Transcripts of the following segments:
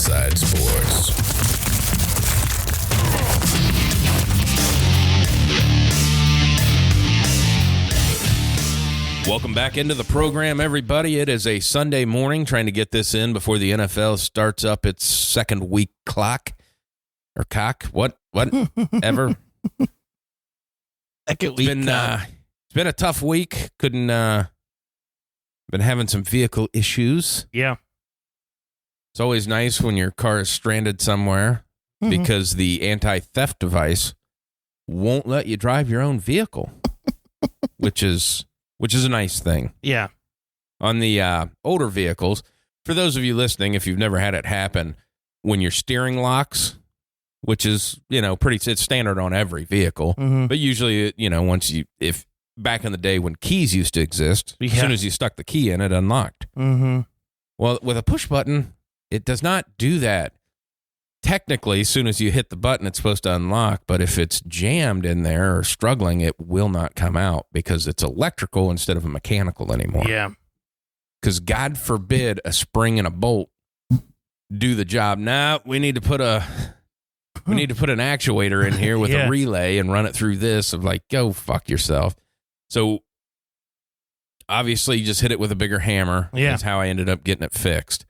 WideSide Sports. Welcome back into the program, everybody. It is a Sunday morning, trying to get this in before the NFL starts up its second week clock. Or cock, whatever. Second week. It's been a tough week. Been having some vehicle issues. Yeah. It's always nice when your car is stranded somewhere because the anti-theft device won't let you drive your own vehicle, which is a nice thing. Yeah. On the older vehicles, for those of you listening, if you've never had it happen, when your steering locks, which is, it's standard on every vehicle, but usually, if back in the day when keys used to exist, as soon as you stuck the key in, it unlocked. Mm-hmm. Well, with a push button, it does not do that. Technically, as soon as you hit the button, it's supposed to unlock, but if it's jammed in there or struggling, it will not come out because it's electrical instead of a mechanical anymore. Yeah. Because God forbid a spring and a bolt do the job. Nah, we need to put an actuator in here with a relay and run it through this. Of like, go fuck yourself. So obviously, you just hit it with a bigger hammer. Yeah. That's how I ended up getting it fixed.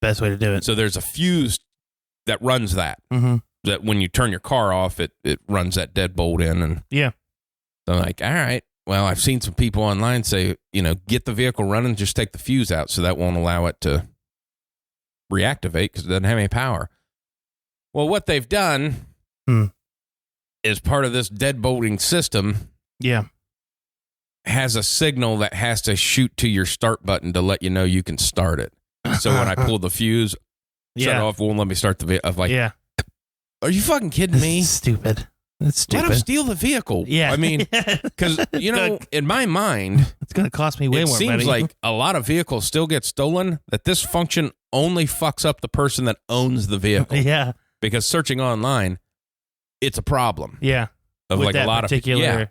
Best way to do it. So there's a fuse that runs that. That when you turn your car off, it runs that deadbolt in. And yeah. So I'm like, all right. Well, I've seen some people online say, get the vehicle running, just take the fuse out, so that won't allow it to reactivate because it doesn't have any power. Well, what they've done is part of this deadbolting system. Yeah. Has a signal that has to shoot to your start button to let you know you can start it. So when I pull the fuse, shut it off, won't let me start the vehicle. I'm like, are you fucking kidding me? Stupid. That's stupid. Let them steal the vehicle. Yeah. I mean, because, in my mind, it's going to cost me way more money. It seems like a lot of vehicles still get stolen, that this function only fucks up the person that owns the vehicle. Yeah. Because searching online, it's a problem. Yeah. Of with like that a lot particular... of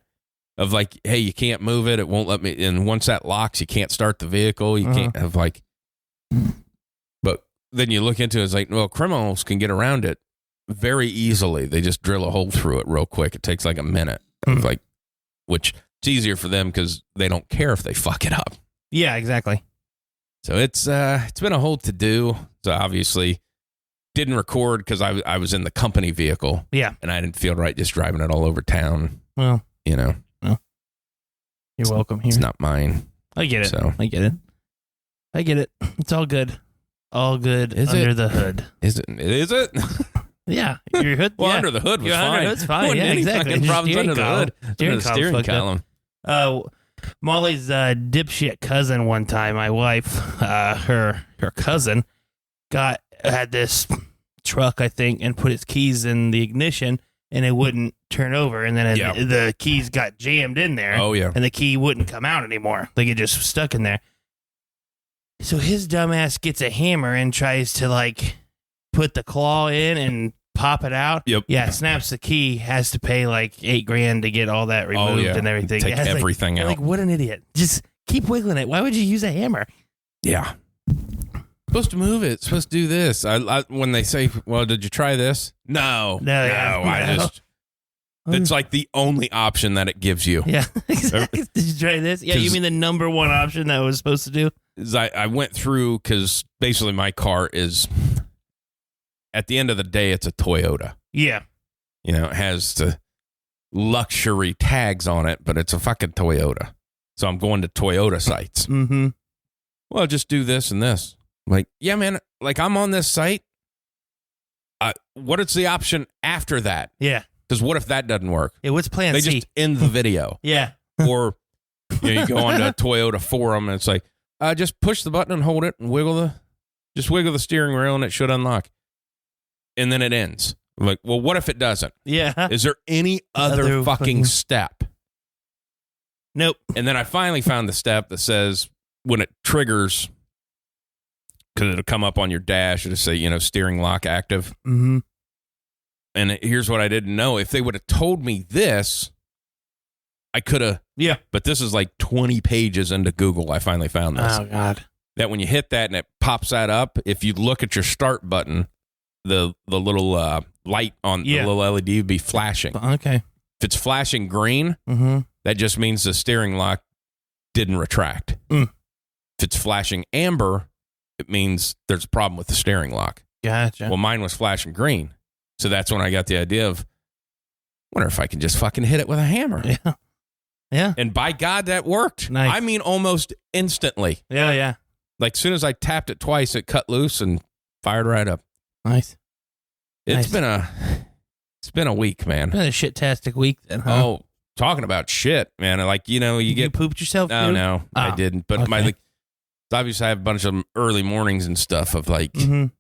of like, hey, you can't move it. It won't let me. And once that locks, you can't start the vehicle. You can't have like. But then you look into it, it's like, well, criminals can get around it very easily. They just drill a hole through it real quick. It takes like a minute. Like, which it's easier for them because they don't care if they fuck it up. Yeah, exactly. So it's been a whole to do. So obviously didn't record because I was in the company vehicle. Yeah. And I didn't feel right just driving it all over town. Well, you're welcome here. It's not mine. I get it. So. I get it. It's all good. All good under the hood. Is it? Yeah. Your hood. Well, under the hood was fine. Under the hood's fine. Yeah, exactly. Problems under the hood. Under the steering column. Molly's dipshit cousin one time, my wife, her cousin, had this truck, I think, and put his keys in the ignition, and it wouldn't turn over, and then the keys got jammed in there. Oh, yeah. And the key wouldn't come out anymore. Like, it just stuck in there. So his dumbass gets a hammer and tries to, like, put the claw in and pop it out. Yep. Yeah, snaps the key, has to pay, like, $8,000 to get all that removed and everything. Take everything out. Like, what an idiot. Just keep wiggling it. Why would you use a hammer? Yeah. Supposed to move it. Supposed to do this. I when they say, well, did you try this? No. It's like the only option that it gives you. Yeah, exactly. Did you try this? Yeah, you mean the number one option that it was supposed to do? Is I went through, because basically my car is, at the end of the day, it's a Toyota. Yeah. It has the luxury tags on it, but it's a fucking Toyota. So I'm going to Toyota sites. Mm-hmm. Well, just do this and this. Like, yeah, man, like I'm on this site. What is the option after that? Yeah. Because what if that doesn't work? Yeah, what's plan C? They just end the video. Yeah. Or you go on to a Toyota forum and it's like, just push the button and hold it and wiggle the steering wheel and it should unlock. And then it ends. I'm like, well, what if it doesn't? Yeah. Is there any other fucking step? Nope. And then I finally found the step that says when it triggers, because it'll come up on your dash, it'll say, steering lock active. Mm-hmm. And here's what I didn't know. If they would have told me this, I could have. Yeah. But this is like 20 pages into Google. I finally found this. Oh, God. That when you hit that and it pops that up, if you look at your start button, the little light on the little LED would be flashing. Okay. If it's flashing green, that just means the steering lock didn't retract. If it's flashing amber, it means there's a problem with the steering lock. Gotcha. Well, mine was flashing green. So that's when I got the idea of, wonder if I can just fucking hit it with a hammer. Yeah. Yeah. And by God, that worked. Nice. I mean, almost instantly. Yeah, yeah. Like, as soon as I tapped it twice, it cut loose and fired right up. Nice. It's been a week, man. Been a shit-tastic week then, huh? Oh, talking about shit, man. Like, you get pooped yourself? No, dude? no, I didn't. But okay. Obviously, I have a bunch of early mornings and stuff of like, and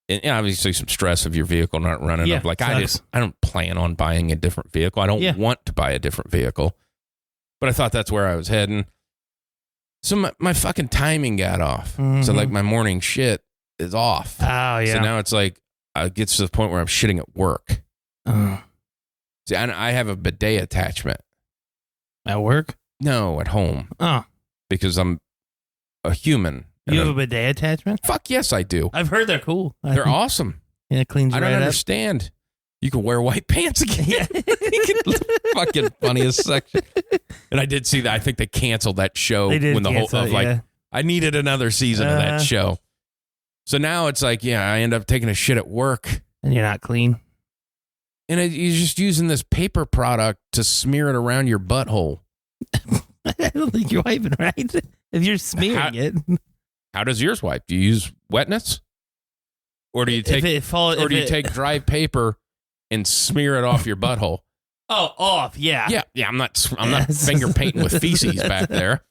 obviously some stress of your vehicle not running. Yeah, of like, sucks. I don't plan on buying a different vehicle. I don't want to buy a different vehicle. But I thought that's where I was heading. So my fucking timing got off. So like my morning shit is off. Oh, yeah. So now it's like, it gets to the point where I'm shitting at work. See, I have a bidet attachment. At work? No, at home. Oh. Because I'm a human. You have a bidet attachment? Fuck yes, I do. I've heard they're cool. They're awesome. Yeah, it cleans you I don't right understand. You can wear white pants again. Yeah. Fucking funniest section. And I did see that. I think they canceled that show They did when the whole cancel of it, like yeah. I needed another season of that show. So now it's like, I end up taking a shit at work. And you're not clean. And you're just using this paper product to smear it around your butthole. I don't think you're wiping right. If you're smearing it. How does yours wipe? Do you use wetness? Or do you take take dry paper and smear it off your butthole? Oh, off, yeah. Yeah, I'm not finger painting with feces back there.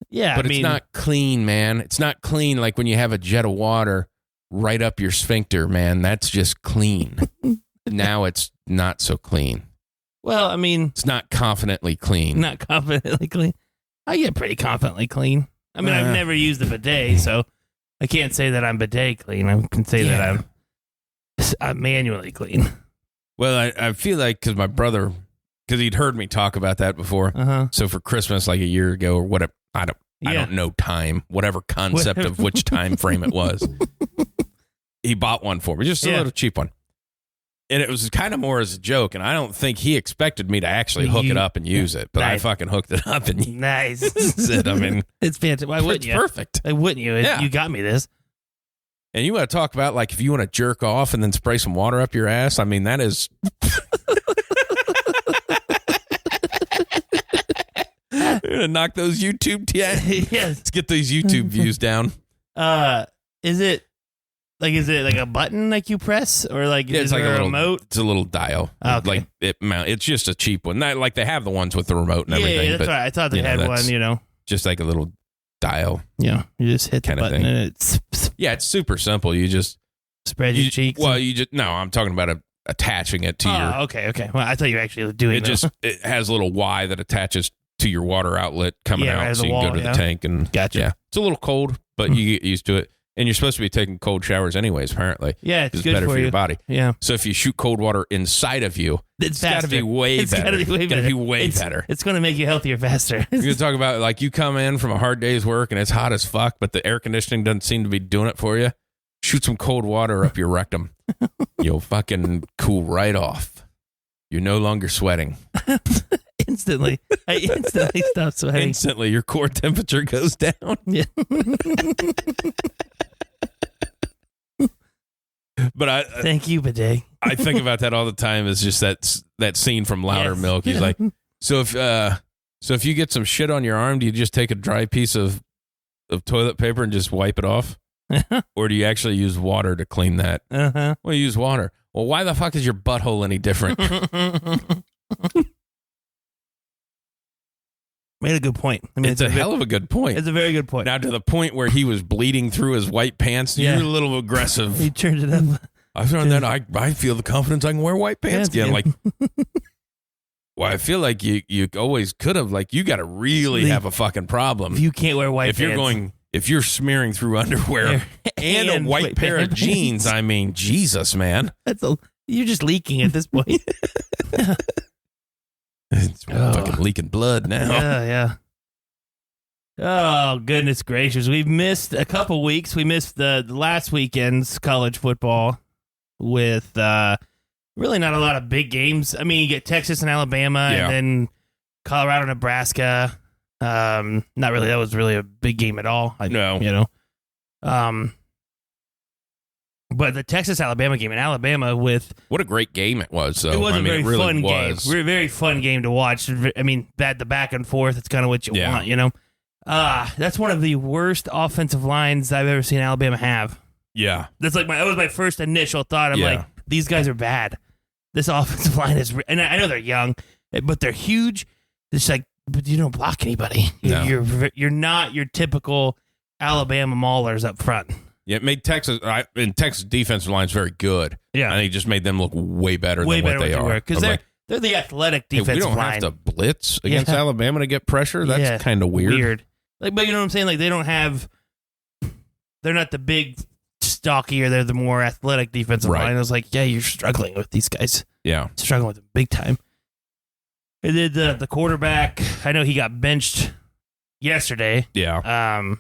Yeah, but it's not clean, man. It's not clean like when you have a jet of water right up your sphincter, man. That's just clean. Now it's not so clean. Well, I mean, it's not confidently clean. Not confidently clean. I get pretty confidently clean. I mean, I've never used a bidet, so I can't say that I'm bidet clean. I can say that I'm manually clean. Well, I feel like because my brother, because he'd heard me talk about that before. So for Christmas, like a year ago or whatever, I don't know time, whatever concept of which time frame it was. He bought one for me, just a little cheap one. And it was kind of more as a joke, and I don't think he expected me to actually hook it up and use it, but I fucking hooked it up and nice. I mean, it's fantastic. Why wouldn't you? It's perfect. Why wouldn't you? You got me this. And you want to talk about like if you want to jerk off and then spray some water up your ass? I mean, that is. You're gonna knock those YouTube. Yes. Let's get these YouTube views down. Is it like a button like you press, or like it's like a little remote? It's a little dial. Okay. Like it's just a cheap one. Not like they have the ones with the remote and everything. Yeah, that's right. I thought they had one. Just like a little dial. Yeah, you just hit the button and it's. Yeah, it's super simple. You just spread your cheeks. Well, I'm talking about attaching it to your. Okay. Well, I thought you were actually doing it. It has a little Y that attaches to your water outlet coming out, so you can go to the tank and. Gotcha. Yeah, it's a little cold, but you get used to it. And you're supposed to be taking cold showers anyways, apparently. Yeah, it's good better for you. your body. Yeah. So if you shoot cold water inside of you, it's got to be way better. It's got to be way better. It's going to make you healthier faster. You can talk about like you come in from a hard day's work and it's hot as fuck, but the air conditioning doesn't seem to be doing it for you. Shoot some cold water up your rectum. You'll fucking cool right off. You're no longer sweating. Instantly. I instantly stop sweating. Instantly, your core temperature goes down. Yeah. But thank you, bidet. I think about that all the time. Is just that scene from Louder Milk. He's like, so if you get some shit on your arm, do you just take a dry piece of toilet paper and just wipe it off, or do you actually use water to clean that? Well, you use water. Well, why the fuck is your butthole any different? Made a good point. I mean, it's a hell of a good point. It's a very good point. Now, to the point where he was bleeding through his white pants, you're a little aggressive. He turned it up. I've done that. I feel the confidence I can wear white pants again. Like, well, I feel like you always could have. Like, you got to really have a fucking problem. If you can't wear white pants. If you're smearing through underwear and a white pair of jeans, I mean, Jesus, man. You're just leaking at this point. It's fucking leaking blood now. Yeah. Oh, goodness gracious. We've missed a couple weeks. We missed the last weekend's college football. with really not a lot of big games. I mean, you get Texas and Alabama, and then Colorado, Nebraska. Not really. That was really a big game at all. No. But the Texas-Alabama game in Alabama with... What a great game it was, though. It was a very really fun game. Very fun game to watch. I mean, the back and forth, it's kind of what you want, you know? That's one of the worst offensive lines I've ever seen Alabama have. Yeah. That was my first initial thought. I'm like, these guys are bad. This offensive line is... And I know they're young, but they're huge. It's like, but you don't block anybody. No. You're not your typical Alabama maulers up front. Yeah, it made Texas defensive line's very good. Yeah. And he just made them look way better than what they are. Because they're the athletic defensive line. We don't have to blitz against Alabama to get pressure. That's kind of weird. Like, but you know what I'm saying? Like, they're not the big, stockier. They're the more athletic defensive line. I was like, you're struggling with these guys. Yeah. Struggling with them big time. And then the quarterback, I know he got benched yesterday. Yeah.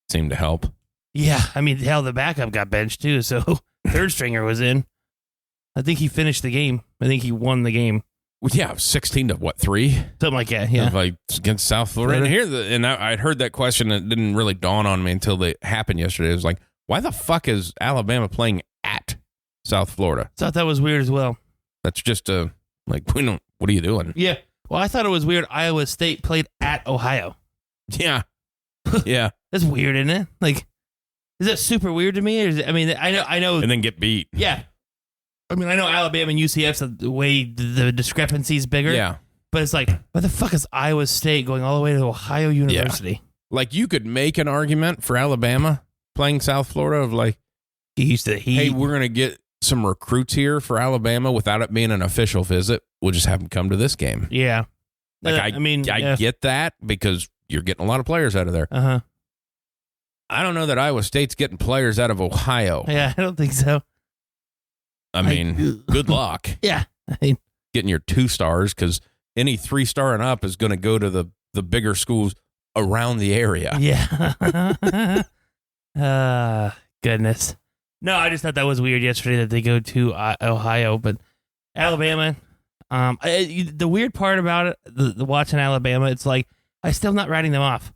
Seemed to help. Yeah, I mean, hell, the backup got benched too, so third stringer was in. I think he finished the game. I think he won the game. Well, yeah, 16 to 3? Something like that, yeah. Like against South Florida. And I'd heard that question, and it didn't really dawn on me until it happened yesterday. It was like, why the fuck is Alabama playing at South Florida? Thought that was weird as well. That's just what are you doing? Yeah. Well, I thought it was weird Iowa State played at Ohio. Yeah. Yeah. That's weird, isn't it? Like, is that super weird to me? Or I know. And then get beat. Yeah. I mean, I know Alabama and UCF's the way the discrepancy is bigger. Yeah. But it's like, what the fuck is Iowa State going all the way to Ohio University? Yeah. Like, you could make an argument for Alabama playing South Florida of like, hey, we're going to get some recruits here for Alabama without it being an official visit. We'll just have them come to this game. Yeah. Like, I get that because you're getting a lot of players out of there. Uh-huh. I don't know that Iowa State's getting players out of Ohio. Yeah, I don't think so. I mean, good luck. Yeah. Getting your 2 stars, because any 3-star and up is going to go to the bigger schools around the area. Yeah. Goodness. No, I just thought that was weird yesterday that they go to Ohio, but Alabama. The weird part about it, the watching Alabama, it's like I'm still not writing them off.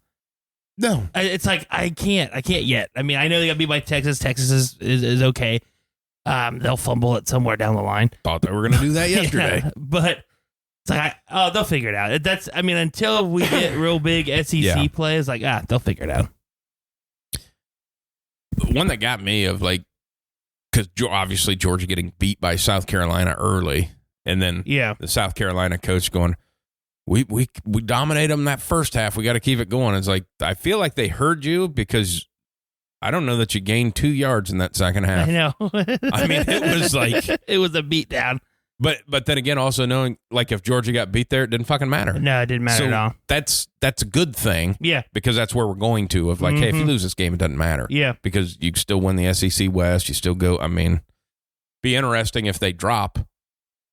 No, it's like I can't yet. I mean, I know they got beat by Texas. Texas is okay. They'll fumble it somewhere down the line. Thought they were going to do that yesterday, but it's like they'll figure it out. Until we get real big SEC play, it's like they'll figure it out. One that got me of like, because obviously Georgia getting beat by South Carolina early, and then the South Carolina coach going, We dominate them that first half. We got to keep it going. It's like, I feel like they heard you because I don't know that you gained 2 yards in that second half. I know. I mean, it was like... It was a beatdown. But then again, also knowing, like, if Georgia got beat there, it didn't fucking matter. No, it didn't matter at all. That's a good thing. Yeah. Because that's where we're going to, of like, hey, if you lose this game, it doesn't matter. Yeah. Because you still win the SEC West. You still go... I mean, be interesting if they drop.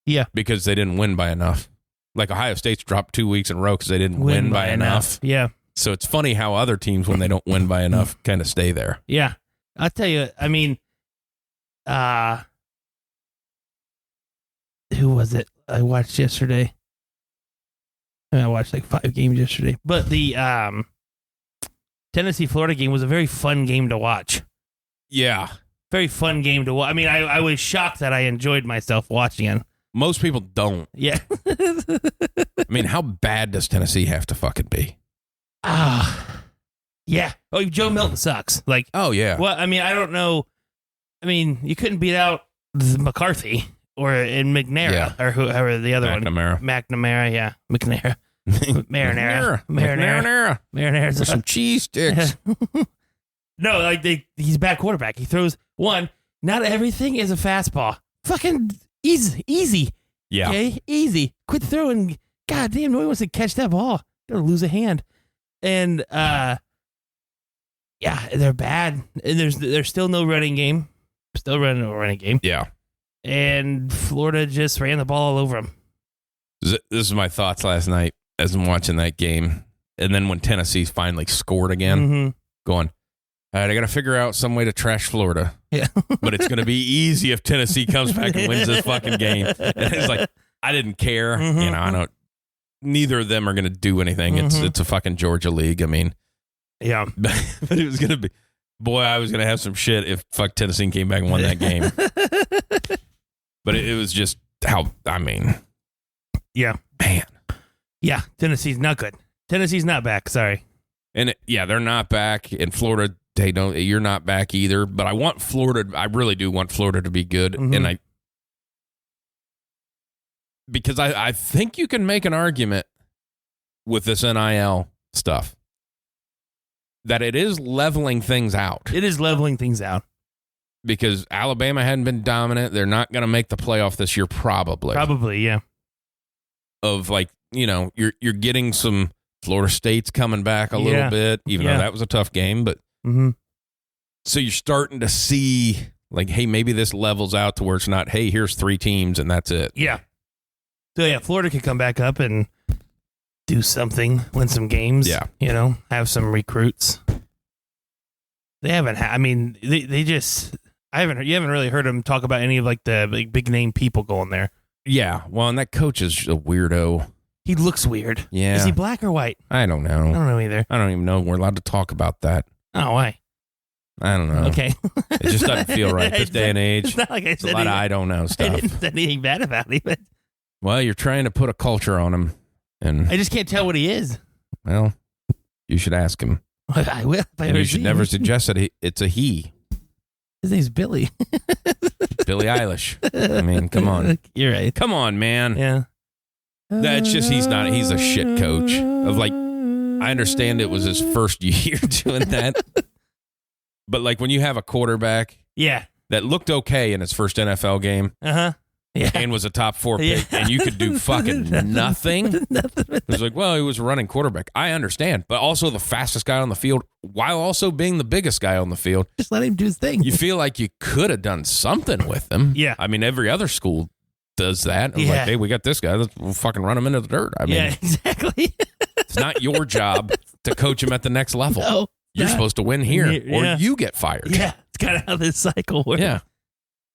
Yeah. Because they didn't win by enough. Like Ohio State's dropped 2 weeks in a row because they didn't win by enough. Yeah. So it's funny how other teams, when they don't win by enough, kind of stay there. Yeah. I'll tell you, I mean, who was it I watched yesterday? I watched like 5 games yesterday. But the Tennessee-Florida game was a very fun game to watch. Yeah. Very fun game to watch. I mean, I was shocked that I enjoyed myself watching it. Most people don't. Yeah. I mean, how bad does Tennessee have to fucking be? Yeah. Oh, Joe Milton sucks. Like, oh, yeah. Well, I mean, I don't know. I mean, you couldn't beat out McCarthy or in McNair or whoever the other one. McNamara, yeah. McNair. Marinara. With some cheese sticks. No, like he's a bad quarterback. He throws one. Not everything is a fastball. Fucking easy. Yeah. Okay, easy. Quit throwing. God damn, nobody wants to catch that ball. Gonna lose a hand. And yeah, they're bad. And there's still no running game. Still running no running game. Yeah. And Florida just ran the ball all over them. This is my thoughts last night as I'm watching that game. And then when Tennessee finally scored again, going, all right, I got to figure out some way to trash Florida. Yeah. But it's going to be easy if Tennessee comes back and wins this fucking game. And it's like, I didn't care. Mm-hmm. I don't. Neither of them are going to do anything. Mm-hmm. It's a fucking Georgia league. I mean, yeah. But it was going to be, boy, I was going to have some shit if Tennessee came back and won that game. But it was just how, yeah. Man. Yeah, Tennessee's not good. Tennessee's not back, sorry. And they're not back. In Florida, you're not back either. But I really do want Florida to be good. Mm-hmm. And because I think you can make an argument with this NIL stuff that it is leveling things out. It is leveling things out. Because Alabama hadn't been dominant. They're not going to make the playoff this year, probably. Probably, yeah. Of you're getting some Florida State's coming back a little bit, even though that was a tough game. But so you're starting to see, like, hey, maybe this levels out to where it's not, hey, here's 3 teams and that's it. Yeah. So, yeah, Florida could come back up and do something, win some games. Yeah. Have some recruits. They haven't they just, you haven't really heard them talk about any of, like, the big name people going there. Yeah. Well, and that coach is a weirdo. He looks weird. Yeah. Is he black or white? I don't know. I don't know either. I don't even know if we're allowed to talk about that. Oh, why? I don't know. Okay. It just doesn't feel right this day and age. It's not like I said a lot of I don't know stuff. I didn't say anything bad about him. But well, you're trying to put a culture on him. And I just can't tell what he is. Well, you should ask him. I will. And you should never suggest that it's a he. His name's Billy. Billie Eilish. I mean, come on. You're right. Come on, man. Yeah. That's just, he's a shit coach. Of like, I understand it was his first year doing that. But like when you have a quarterback that looked okay in his first NFL game and was a top 4 pick and you could do fucking nothing. It was like, well, he was a running quarterback. I understand. But also the fastest guy on the field while also being the biggest guy on the field. Just let him do his thing. You feel like you could have done something with him. Yeah. I mean, every other school does that. Like, hey, we got this guy. We'll fucking run him into the dirt. I mean, exactly. It's not your job to coach him at the next level. No, you're supposed to win here or you get fired. Yeah. It's kind of how this cycle works. Yeah.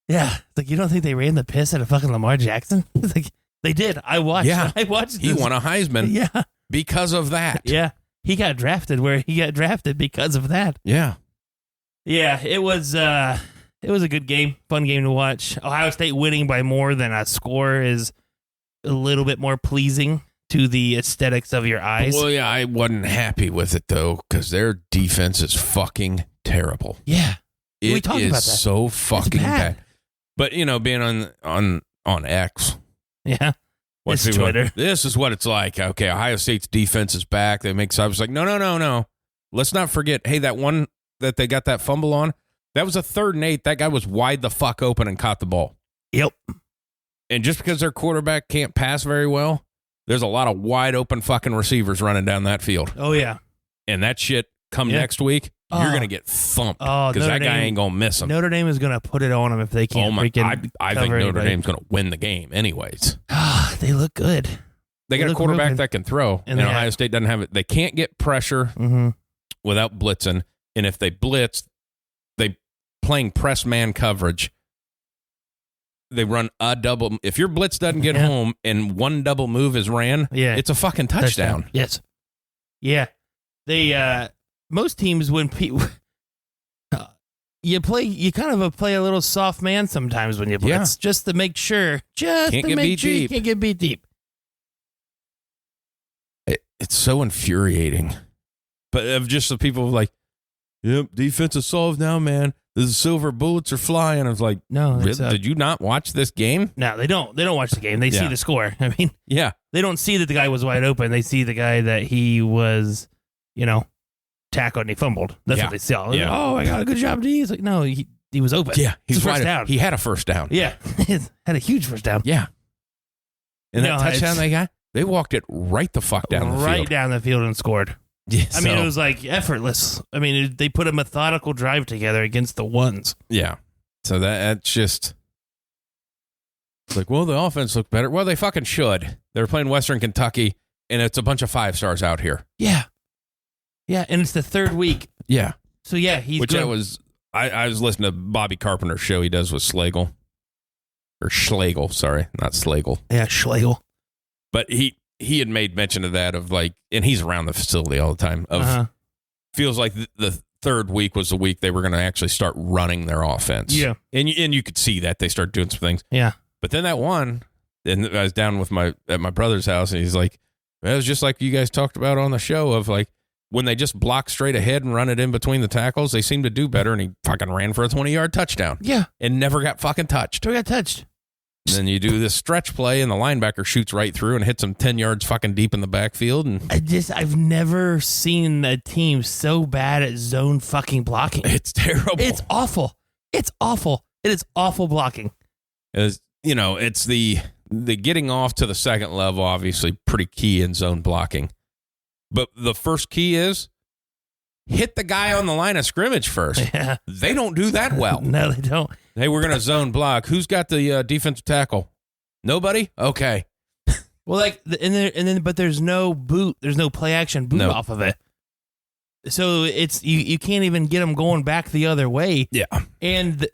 Yeah. It's like, you don't think they ran the piss out of fucking Lamar Jackson? It's like, they did. I watched. Yeah. I watched. He won a Heisman. Yeah. Because of that. Yeah. He got drafted where he got drafted because of that. Yeah. Yeah. It was a good game. Fun game to watch. Ohio State winning by more than a score is a little bit more pleasing to the aesthetics of your eyes. Well, yeah, I wasn't happy with it, though, because their defense is fucking terrible. Yeah. We talked about that. So fucking bad. But, being on X. Yeah. It's Twitter. This is what it's like. Okay, Ohio State's defense is back. They make, so I was like, no. Let's not forget, hey, that one that they got that fumble on, that was a 3rd and 8. That guy was wide the fuck open and caught the ball. Yep. And just because their quarterback can't pass very well, there's a lot of wide open fucking receivers running down that field. Oh, yeah. And that shit come next week, you're going to get thumped because that guy ain't going to miss him. Notre Dame is going to put it on him if they can't freaking I think Notre Dame's going to win the game anyways. They look good. They got a quarterback that can throw, and Ohio State doesn't have it. They can't get pressure without blitzing, and if they blitz, they playing press man coverage. They run a double. If your blitz doesn't get home and one double move is ran, it's a fucking touchdown. Yes. Yeah. They most teams when you kind of play a little soft man sometimes when you blitz just to make sure you can't get beat deep. It's so infuriating. But of just the people like, yep, defense is solved now, man. The silver bullets are flying. I was like, no, really? Did you not watch this game? No, they don't. They don't watch the game. They see the score. I mean, they don't see that the guy was wide open. They see the guy that he was, tackled and he fumbled. That's what they saw. Like, oh my God, good job, D. He's like, no, he was open. Yeah, he's first down. He had a first down. Yeah, had a huge first down. Yeah, and that touchdown they got, they walked it right the fuck down the field. Right down the field and scored. Yeah, I mean, it was like effortless. I mean, they put a methodical drive together against the ones. Yeah. So that's just like, well, the offense looked better. Well, they fucking should. They're playing Western Kentucky, and it's a bunch of 5 stars out here. Yeah. Yeah, and it's the 3rd week. Yeah. So yeah, he's which good. I was listening to Bobby Carpenter's show he does with Schlegel. Or Schlegel, sorry, not Schlegel. Yeah, Schlegel. But he had made mention of that, of like, and he's around the facility all the time, of feels like the third week was the week they were going to actually start running their offense. Yeah. And you could see that they start doing some things. Yeah. But then that one, and I was down at my brother's house, and he's like, it was just like you guys talked about on the show, of like, when they just block straight ahead and run it in between the tackles, they seem to do better, and he fucking ran for a 20-yard touchdown. Yeah. And never got fucking touched. Never got touched. And then you do this stretch play, and the linebacker shoots right through and hits him 10 yards fucking deep in the backfield. And I've never seen a team so bad at zone fucking blocking. It's terrible. It's awful. It's awful. It is awful blocking. It's the getting off to the second level, obviously pretty key in zone blocking. But the first key is hit the guy on the line of scrimmage first. Yeah. They don't do that well. No, they don't. Hey, we're going to zone block. Who's got the defensive tackle? Nobody? Okay. Well, but there's no boot. There's no play action boot off of it. So it's you can't even get them going back the other way. Yeah. And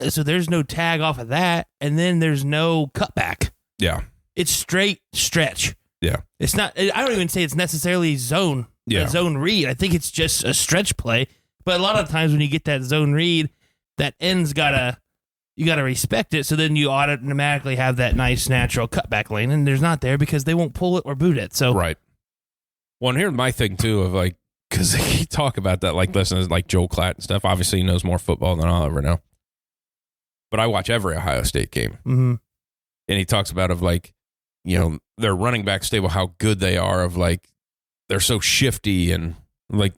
so there's no tag off of that, and then there's no cutback. Yeah. It's straight stretch. Yeah. It's not. I don't even say it's necessarily zone. Yeah. A zone read. I think it's just a stretch play. But a lot of times when you get that zone read, that end's you gotta respect it. So then you automatically have that nice natural cutback lane, and there's not there because they won't pull it or boot it. So right. Well, and here's my thing too, of like, because they talk about that, like listeners like Joel Klatt and stuff. Obviously, he knows more football than I'll ever know. But I watch every Ohio State game, and he talks about of like, their running back stable, how good they are, of like, they're so shifty, and like,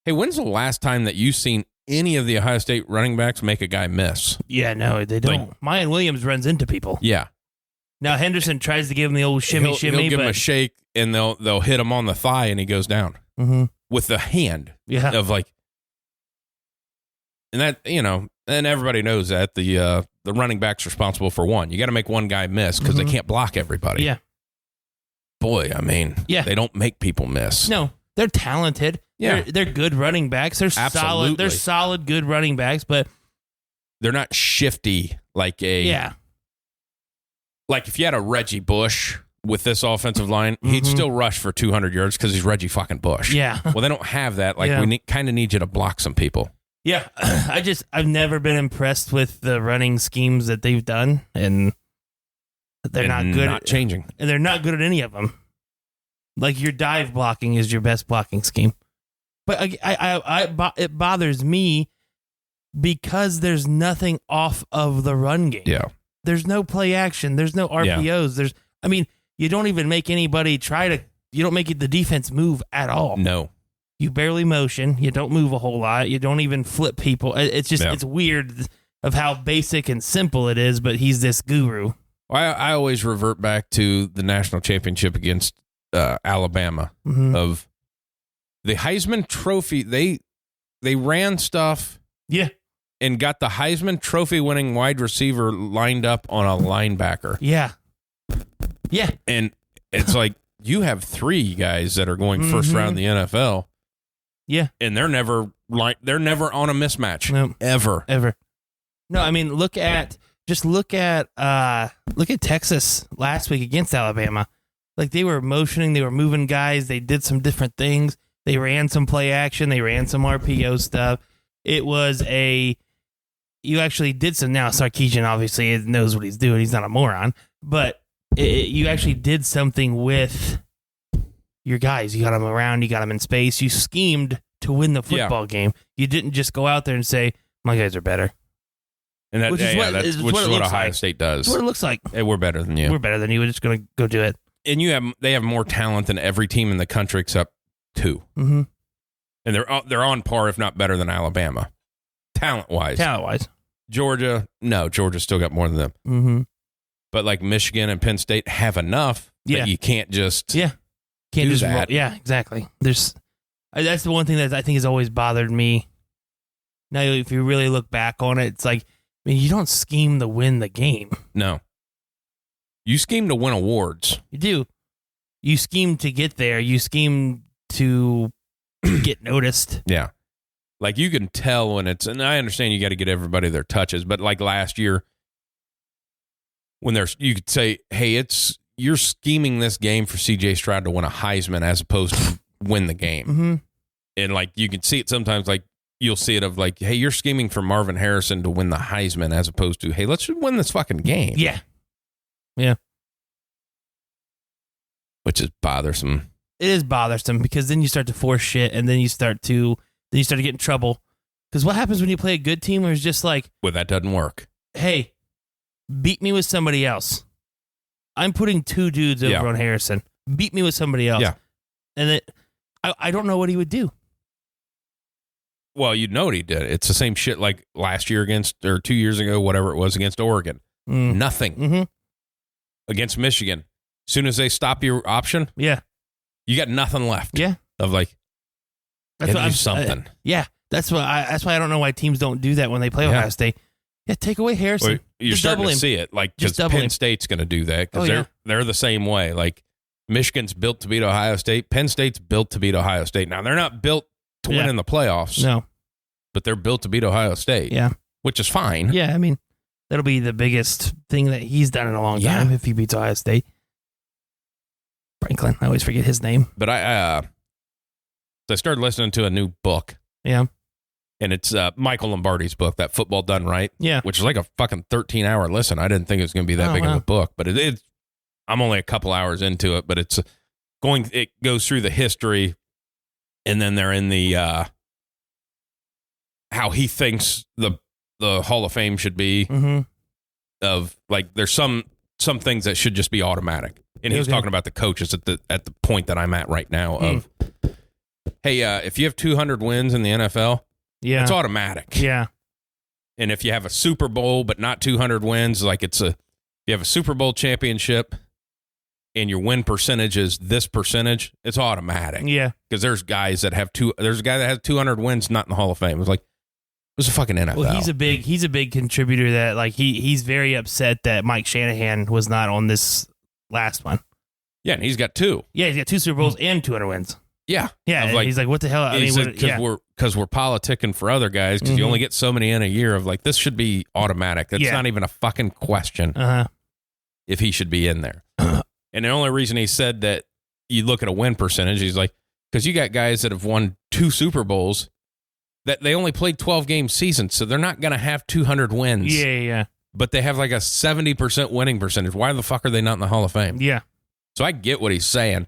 hey, when's the last time that you've seen any of the Ohio State running backs make a guy miss? Yeah, no, they don't. Like, Mayan Williams runs into people. Yeah. Now Henderson tries to give him the old shimmy. He'll give him a shake, and they'll hit him on the thigh, and he goes down with the hand. Yeah. Of like, and that and everybody knows that the running back's responsible for one. You got to make one guy miss because they can't block everybody. Yeah. Boy, I mean, they don't make people miss. No, they're talented. Yeah. They're good running backs. They're Absolutely. solid. They're solid, good running backs, but they're not shifty like like if you had a Reggie Bush with this offensive line, he'd still rush for 200 yards because he's Reggie fucking Bush. Yeah. Well, they don't have that. Like, we kind of need you to block some people. Yeah. I've never been impressed with the running schemes that they've done, and they're not good. Not changing. And they're not good at any of them. Like, your dive blocking is your best blocking scheme. But it bothers me because there's nothing off of the run game. Yeah. There's no play action. There's no RPOs. Yeah. You don't even make anybody you don't make the defense move at all. No. You barely motion. You don't move a whole lot. You don't even flip people. It's just, it's weird of how basic and simple it is, but he's this guru. I always revert back to the national championship against Alabama of the Heisman Trophy. They ran stuff. Yeah. And got the Heisman Trophy winning wide receiver lined up on a linebacker. Yeah. Yeah. And it's like, you have three guys that are going first round in the NFL. Yeah. And they're never on a mismatch. No. Ever. No, look at Texas last week against Alabama. Like, they were motioning, they were moving guys, they did some different things. They ran some play action, they ran some RPO stuff. It was you actually did some. Now Sarkisian obviously knows what he's doing. He's not a moron, but you actually did something with your guys. You got them around. You got them in space. You schemed to win the football game. You didn't just go out there and say, my guys are better. And that's what Ohio State does. That's what it looks like. Hey, we're better than you. We're better than you. We're just going to go do it. And they have more talent than every team in the country except two. Mm-hmm. And they're on par, if not better than Alabama. Talent-wise. Georgia's still got more than them. Mm-hmm. But like Michigan and Penn State have enough that you can't just can't do just that. Yeah, exactly. That's the one thing that I think has always bothered me. Now, if you really look back on it, it's like, you don't scheme to win the game. No. You scheme to win awards. You do. You scheme to get there. You scheme to get noticed. Yeah. Like, you can tell when it's, and I understand you got to get everybody their touches, but like last year, when you could say, hey, you're scheming this game for C.J. Stroud to win a Heisman as opposed to win the game. Mm-hmm. And like, you can see it sometimes, like, you'll see it of like, hey, you're scheming for Marvin Harrison to win the Heisman as opposed to, hey, let's just win this fucking game. Yeah. Yeah. Which is bothersome. It is bothersome because then you start to force shit and then you start to get in trouble. Because what happens when you play a good team where it's just like, well, that doesn't work. Hey, beat me with somebody else. I'm putting 2 dudes over on Harrison. Beat me with somebody else. Yeah. And I don't know what he would do. Well, you'd know what he did. It's the same shit like last year or 2 years ago, whatever it was, against Oregon. Nothing. Mm-hmm. Against Michigan. As soon as they stop your option, yeah, you got nothing left. Yeah. Of like, that's do something. Yeah. That's why I don't know why teams don't do that when they play Ohio State. Yeah, take away Harrison. Well, you're just starting double to him. see it. Like, because Penn State's going to do that because they're the same way. Like, Michigan's built to beat Ohio State. Penn State's built to beat Ohio State. Now, they're not built to win in the playoffs. No. But they're built to beat Ohio State. Yeah. Which is fine. Yeah, I mean, that'll be the biggest thing that he's done in a long time if he beats Ohio State. Franklin. I always forget his name. But I started listening to a new book. Yeah. And it's Michael Lombardi's book, that Football Done Right. Yeah. Which is like a fucking 13-hour listen. I didn't think it was going to be that big of a book. But it's I'm only a couple hours into it. But it goes through the history. And then they're in the how he thinks the Hall of Fame should be. Mm-hmm. Of like, there's some things that should just be automatic. And he was talking about the coaches at the point that I'm at right now of, hey, if you have 200 wins in the NFL, it's automatic. Yeah. And if you have a Super Bowl but not 200 wins, like you have a Super Bowl championship and your win percentage is this percentage, it's automatic. Yeah. Because there's guys that there's a guy that has 200 wins not in the Hall of Fame. It was like, it was a fucking NFL. Well, he's a big contributor that like he's very upset that Mike Shanahan was not on this last one. Yeah, and he's got 2. Yeah, he's got 2 Super Bowls and 200 wins. Yeah. Yeah, like, he's like, what the hell? I mean, because we're politicking for other guys because you only get so many in a year of like, this should be automatic. That's not even a fucking question if he should be in there. And the only reason he said that you look at a win percentage, he's like, because you got guys that have won 2 Super Bowls that they only played 12-game seasons, so they're not going to have 200 wins. Yeah. But they have like a 70% winning percentage. Why the fuck are they not in the Hall of Fame? Yeah. So I get what he's saying,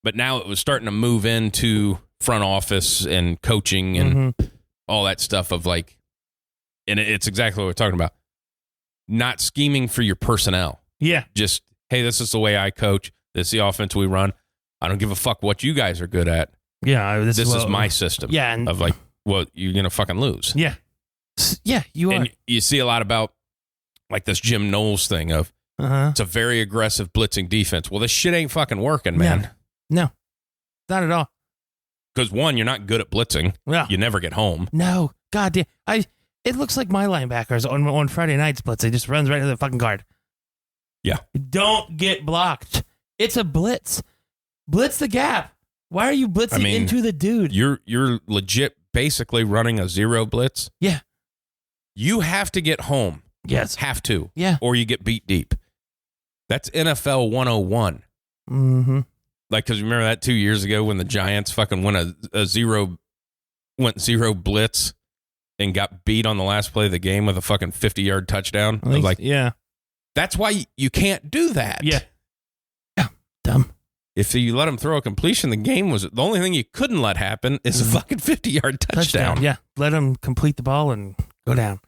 but now it was starting to move into front office and coaching and all that stuff of like, and it's exactly what we're talking about. Not scheming for your personnel. Yeah. Just, hey, this is the way I coach. This is the offense we run. I don't give a fuck what you guys are good at. Yeah. This is my system. Yeah. Of like, well, you're going to fucking lose. Yeah. Yeah, you are. And you see a lot about like this Jim Knowles thing of, it's a very aggressive blitzing defense. Well, this shit ain't fucking working, man. No. Not at all. Because one, you're not good at blitzing. Yeah. You never get home. No. God damn. It looks like my linebackers on Friday nights blitz. They just runs right into the fucking guard. Yeah. Don't get blocked. It's a blitz. Blitz the gap. Why are you blitzing into the dude? You're legit basically running a zero blitz. Yeah. You have to get home. Yes. Have to. Yeah. Or you get beat deep. That's NFL 101. Mm-hmm. Like, because remember that 2 years ago when the Giants fucking went zero blitz and got beat on the last play of the game with a fucking 50-yard touchdown? Like, yeah. That's why you can't do that. Yeah. Yeah. Dumb. If you let him throw a completion, the only thing you couldn't let happen is a fucking 50-yard touchdown. Yeah. Let him complete the ball and go down.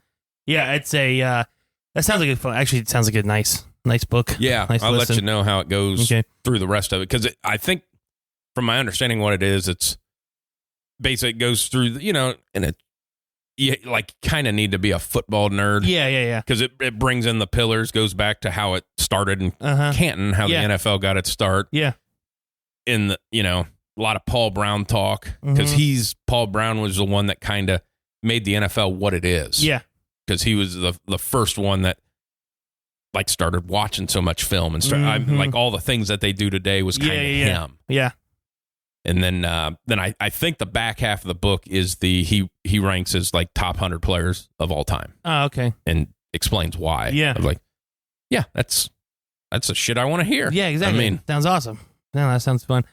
Yeah. It's that sounds like it sounds like a nice book. Yeah. Nice I'll listen. let you know how it goes through the rest of it. Because I from my understanding, what it is, it's basically it goes through, and you like kind of need to be a football nerd. Yeah. Because it brings in the pillars, goes back to how it started in Canton, how the NFL got its start. Yeah. In the, a lot of Paul Brown talk, because Paul Brown was the one that kind of made the NFL what it is. Yeah. Because he was the first one that like started watching so much film and like all the things that they do today was kind of him. Yeah. And then I think the back half of the book is he ranks as like top 100 players of all time. Oh, okay. And explains why. Yeah. I'm like, yeah, that's the shit I want to hear. Yeah, exactly. I mean, sounds awesome. No, that sounds fun.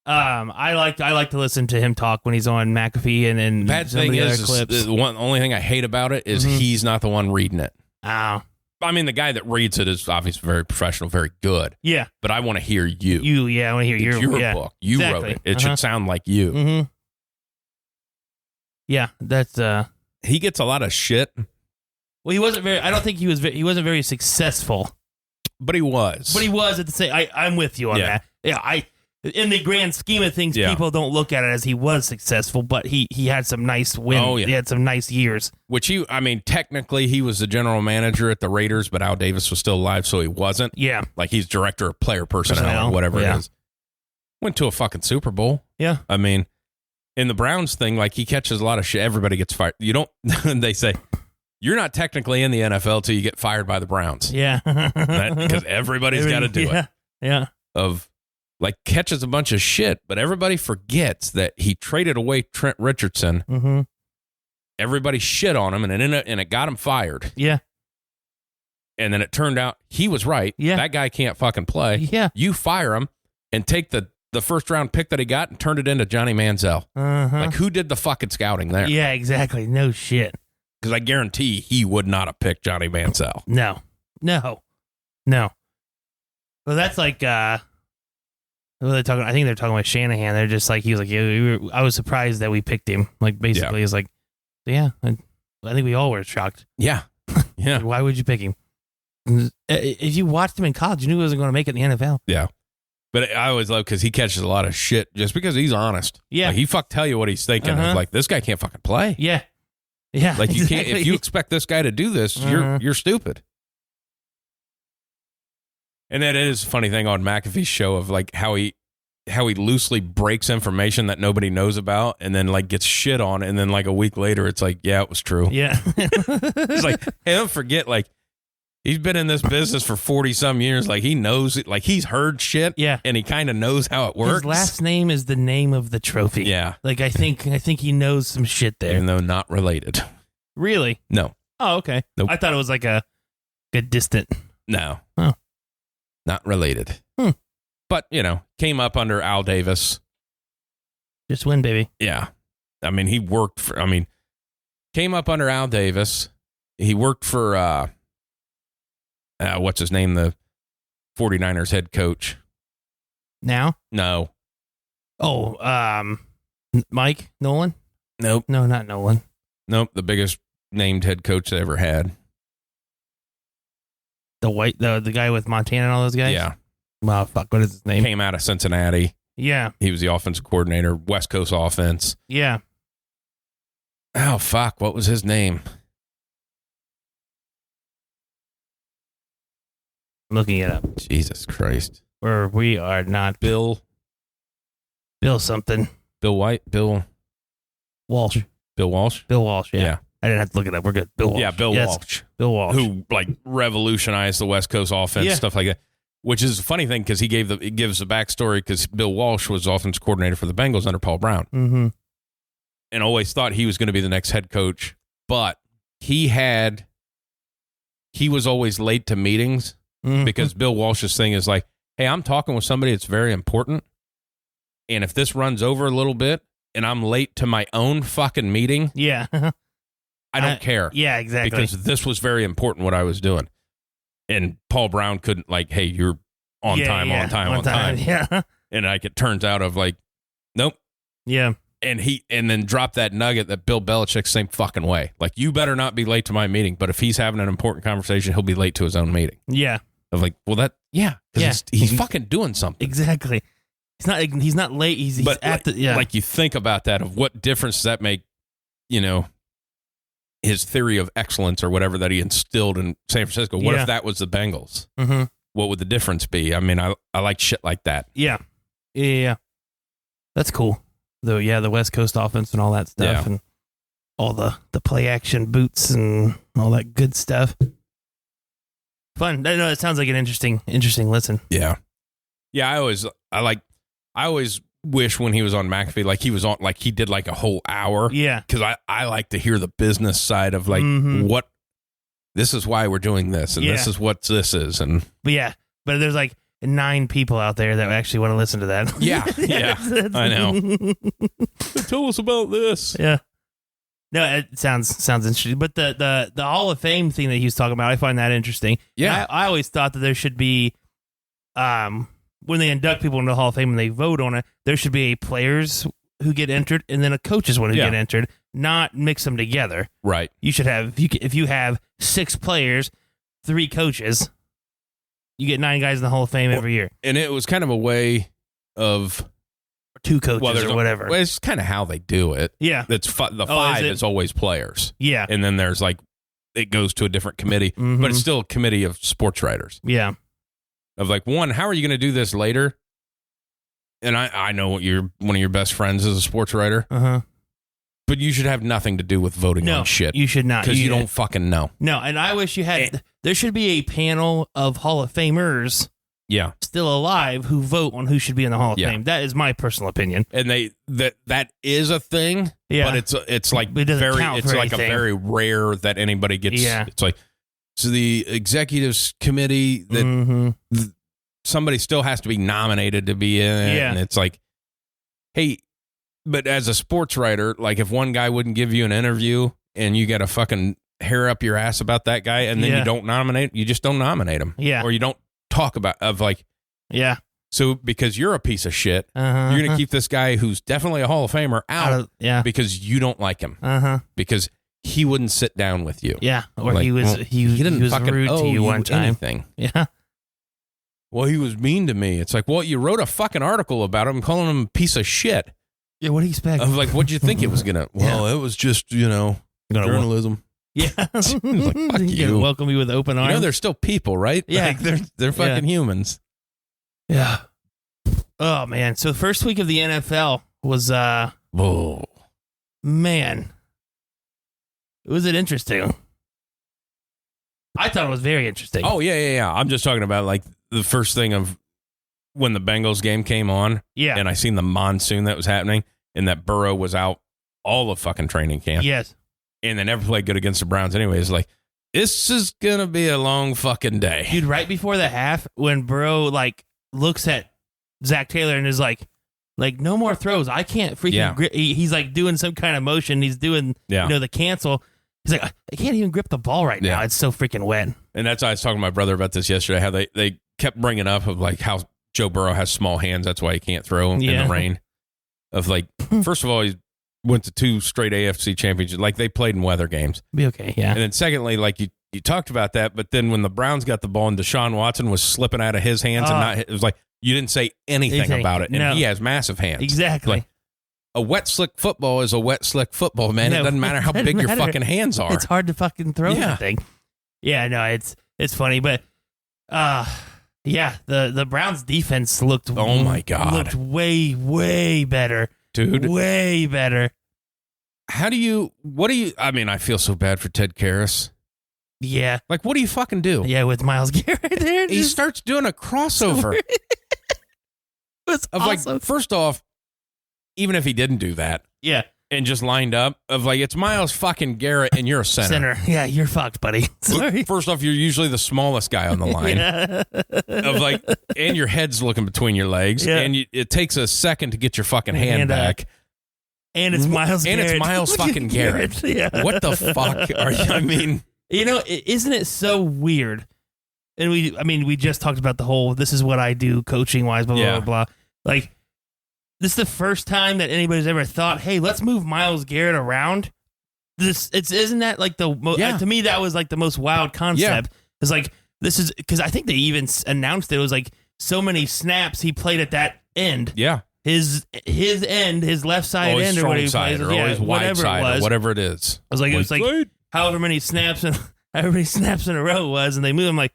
I like to listen to him talk when he's on McAfee and bad some thing of the is other clips. the only thing I hate about it is he's not the one reading it. Oh. I mean, the guy that reads it is obviously very professional, very good. Yeah. But I want to hear you. I want to hear it's your book. You exactly. wrote it. It should sound like you. Mm-hmm. Yeah, that's He gets a lot of shit. Well, he wasn't very. I don't think he wasn't very successful. But he was. But he was at the same. I'm with you on that. Yeah, in the grand scheme of things, people don't look at it as he was successful, but he had some nice wins. Oh, yeah. He had some nice years. Which technically he was the general manager at the Raiders, but Al Davis was still alive, so he wasn't. Yeah. Like he's director of player personnel or whatever it is. Went to a fucking Super Bowl. Yeah. I mean, in the Browns thing, like he catches a lot of shit. Everybody gets fired. You don't, they say, you're not technically in the NFL till you get fired by the Browns. Yeah. Because everybody's got to do it. Yeah. Like catches a bunch of shit, but everybody forgets that he traded away Trent Richardson. Mm-hmm. Everybody shit on him, and it got him fired. Yeah. And then it turned out he was right. Yeah. That guy can't fucking play. Yeah. You fire him and take the first round pick that he got and turn it into Johnny Manziel. Uh-huh. Like who did the fucking scouting there? Yeah, exactly. No shit. Because I guarantee he would not have picked Johnny Manziel. No. Well, that's like what are they talking? I think they're talking about Shanahan. They're just like, he was like, I was surprised that we picked him. Like, basically, it's like, I think we all were shocked. Yeah. Yeah. Like, why would you pick him? If you watched him in college, you knew he wasn't going to make it in the NFL. Yeah. But I always love because he catches a lot of shit just because he's honest. Yeah. Like, he tell you what he's thinking. It's like, this guy can't fucking play. Yeah. Yeah. Like, you can't, if you expect this guy to do this, you're stupid. And that is a funny thing on McAfee's show of like how he loosely breaks information that nobody knows about and then like gets shit on. And then like a week later, it's like, yeah, it was true. Yeah. It's like, hey, don't forget, like, he's been in this business for 40 some years. Like he knows it. Like he's heard shit. Yeah. And he kind of knows how it works. His last name is the name of the trophy. Yeah. Like I think he knows some shit there. Even though not related. Really? No. Oh, okay. Nope. I thought it was like a distant. No. Oh. Not related. But, came up under Al Davis. Just win, baby. Yeah. I mean, came up under Al Davis. He worked for, what's his name? The 49ers head coach. Now? No. Oh, Mike Nolan? Nope. No, not Nolan. Nope. The biggest named head coach they ever had. The guy with Montana and all those guys? Yeah. Wow, fuck, what is his name? Came out of Cincinnati. Yeah. He was the offensive coordinator, West Coast offense. Yeah. Oh, fuck. What was his name? I'm looking it up. Jesus Christ. Where we are not. Bill something. Bill White? Bill Walsh. Bill Walsh? Bill Walsh, yeah. I didn't have to look it up. We're good. Bill Walsh. Yeah, Bill Walsh. Bill Walsh. Who, like, revolutionized the West Coast offense, stuff like that. Which is a funny thing because he gives the backstory because Bill Walsh was offense coordinator for the Bengals under Paul Brown. Mm-hmm. And always thought he was going to be the next head coach. But he was always late to meetings because Bill Walsh's thing is like, hey, I'm talking with somebody that's very important. And if this runs over a little bit and I'm late to my own fucking meeting, I don't care. Yeah, exactly. Because this was very important what I was doing. And Paul Brown couldn't like, hey, you're on time. Yeah. And like it turns out of like, nope. Yeah. And then dropped that nugget that Bill Belichick same fucking way. Like, you better not be late to my meeting, but if he's having an important conversation, he'll be late to his own meeting. Yeah. Of like, well, he's fucking doing something. Exactly. He's not late. He's at the like you think about that of what difference does that make, his theory of excellence or whatever that he instilled in San Francisco. What if that was the Bengals? Mm-hmm. What would the difference be? I mean, I like shit like that. Yeah. That's cool. Though, the West Coast offense and all that stuff and all the play action boots and all that good stuff. Fun. No, it sounds like an interesting listen. Yeah. Yeah, I always wish when he was on McAfee, like he was on, like he did like a whole hour. Yeah. Because I like to hear the business side of like what, this is why we're doing this, and this is what this is. And but there's like 9 people out there that actually want to listen to that. Yeah. I know. Tell us about this. Yeah. No, it sounds interesting. But the Hall of Fame thing that he was talking about, I find that interesting. Yeah. I always thought that there should be, when they induct people into the Hall of Fame and they vote on it, there should be a players who get entered and then a coaches one who get entered, not mix them together. Right. You should have, if you have 6 players, 3 coaches, you get 9 guys in the Hall of Fame every year. And it was kind of a way of... Or 2 coaches or whatever. Well, it's kind of how they do it. Yeah. The 5 is always players. Yeah. And then there's like, it goes to a different committee, but it's still a committee of sports writers. Yeah. Of like, one, how are you going to do this later? And I know what one of your best friends is a sports writer. But you should have nothing to do with voting on shit. You should not. Because you don't fucking know. No, and I wish you had. There should be a panel of Hall of Famers still alive who vote on who should be in the Hall of Fame. That is my personal opinion. And that is a thing, but it's like it very, it's like anything. a very rare that anybody gets. It's like, so the executives committee that somebody still has to be nominated to be in it. And it's like, hey, but as a sports writer, like if one guy wouldn't give you an interview and you got to fucking hair up your ass about that guy and then you don't nominate, you just don't nominate him. Yeah. Or you don't talk about so because you're a piece of shit, you're going to keep this guy who's definitely a Hall of Famer out because you don't like him. Because he wouldn't sit down with you. Yeah. Or like, he was fucking rude to you one time. Anything. Yeah. Well, he was mean to me. It's like, well, you wrote a fucking article about him calling him a piece of shit. Yeah, what do you expect? Of like, what'd you think it was going to? Well, it was just, journalism. Yeah. Like, fuck you. Welcome you with open arms. They're still people, right? Yeah. Like, they're fucking humans. Yeah. Oh, man. So the first week of the NFL was, man. Was it interesting? I thought it was very interesting. Oh, yeah. I'm just talking about, like, the first thing of when the Bengals game came on. Yeah. And I seen the monsoon that was happening and that Burrow was out all of fucking training camp. Yes. And they never played good against the Browns anyways. Like, this is going to be a long fucking day. Dude, right before the half, when Burrow, like, looks at Zach Taylor and is like, no more throws. I can't freaking grip. He's, like, doing some kind of motion. He's doing, the cancel. He's like, I can't even grip the ball right now. It's so freaking wet. And that's why I was talking to my brother about this yesterday, how they kept bringing up of, like, how Joe Burrow has small hands. That's why he can't throw in the rain. Of, like, first of all, he went to 2 straight AFC championships. Like, they played in weather games. Be okay, yeah. And then secondly, like, you talked about that, but then when the Browns got the ball and Deshaun Watson was slipping out of his hands it was like, you didn't say anything about it. And he has massive hands. Exactly. Like, a wet, slick football is a wet, slick football, man. It doesn't matter how big your fucking hands are. It's hard to fucking throw anything. Yeah, no, it's funny, but the Browns defense looked oh my god, looked way better. Dude. Way better. I mean, I feel so bad for Ted Karras. Yeah. Like, what do you fucking do? Yeah, with Myles Garrett there. He starts doing a crossover. It's awesome. Like, first off, even if he didn't do that. Yeah. And just lined up of like, it's Myles fucking Garrett and you're a center. Yeah, you're fucked, buddy. Sorry. First off, you're usually the smallest guy on the line. Of like, and your head's looking between your legs. Yeah. And it takes a second to get your fucking hand back. And it's Myles Garrett. And it's Myles fucking Garrett. Yeah. What the fuck are you? I mean, isn't it so weird? And we just talked about the whole, this is what I do coaching wise, blah, blah, blah, blah. Like, this is the first time that anybody's ever thought, hey, let's move Myles Garrett around. Isn't that like to me, that was like the most wild concept. Yeah. It's like, this is, because I think they even announced it was like so many snaps he played at that end. Yeah. His end, his left side end, or what he plays, whatever it was, whatever it is. I was like, it was like however many snaps in a row it was, and they moved him like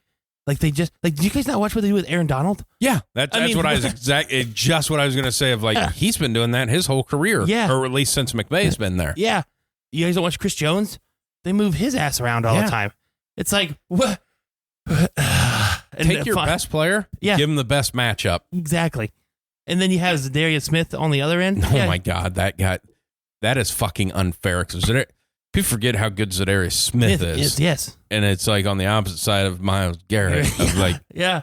they just do you guys not watch what they do with Aaron Donald? Yeah, that's what I was just what I was gonna say of like he's been doing that his whole career, or at least since McVay's been there. Yeah, you guys don't watch Chris Jones? They move his ass around all the time. It's like what? Take your best player, give him the best matchup. Exactly. And then you have Zadarius Smith on the other end. Oh my God, that is fucking unfair. Because people forget how good Zadarius Smith is. Yes. And it's like on the opposite side of Myles Garrett. Of like, yeah.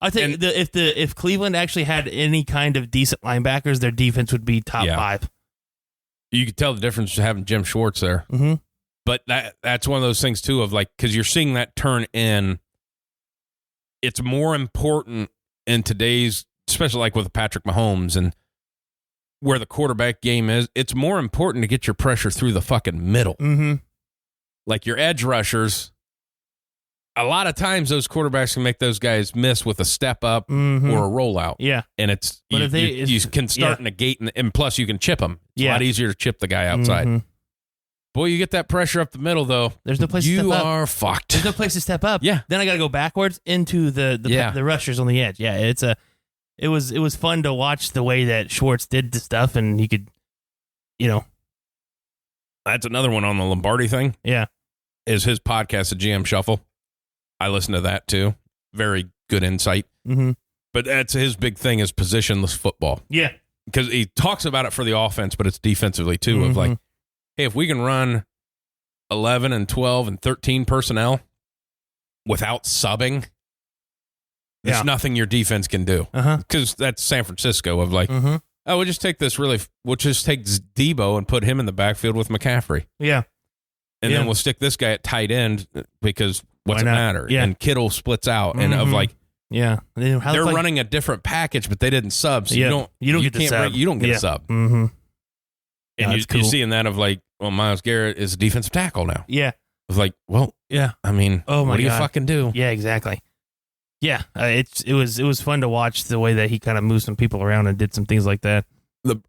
I think if Cleveland actually had any kind of decent linebackers, their defense would be top 5. You could tell the difference having Jim Schwartz there. Mm-hmm. But that's one of those things, too, of like, because you're seeing that turn in. It's more important in today's, especially like with Patrick Mahomes and where the quarterback game is, it's more important to get your pressure through the fucking middle. Mm-hmm. Like your edge rushers, a lot of times those quarterbacks can make those guys miss with a step up or a rollout. Yeah. And it's, you can start in a gate, and plus you can chip them. It's a lot easier to chip the guy outside. Mm-hmm. Boy, you get that pressure up the middle, though. There's no place to step up. You are fucked. There's no place to step up. Yeah. Then I got to go backwards into the rushers on the edge. Yeah, it was fun to watch the way that Schwartz did the stuff, and he could, That's another one on the Lombardi thing. Yeah. Is his podcast, The GM Shuffle. I listen to that, too. Very good insight. Mm-hmm. But that's his big thing is positionless football. Yeah. Because he talks about it for the offense, but it's defensively, too, of like, hey, if we can run 11 and 12 and 13 personnel without subbing, there's nothing your defense can do. Because that's San Francisco of like, we'll just take we'll just take Debo and put him in the backfield with McCaffrey. Yeah. And then we'll stick this guy at tight end because what's it matter? Yeah. And Kittle splits out and of like, they're running a different package, but they didn't sub. So you don't get the sub. You don't get a sub. Mm-hmm. And you're seeing that of like, well, Myles Garrett is a defensive tackle now. Yeah. It's like, well, I mean, what do you fucking do? Yeah, exactly. Yeah, it was fun to watch the way that he kind of moved some people around and did some things like that.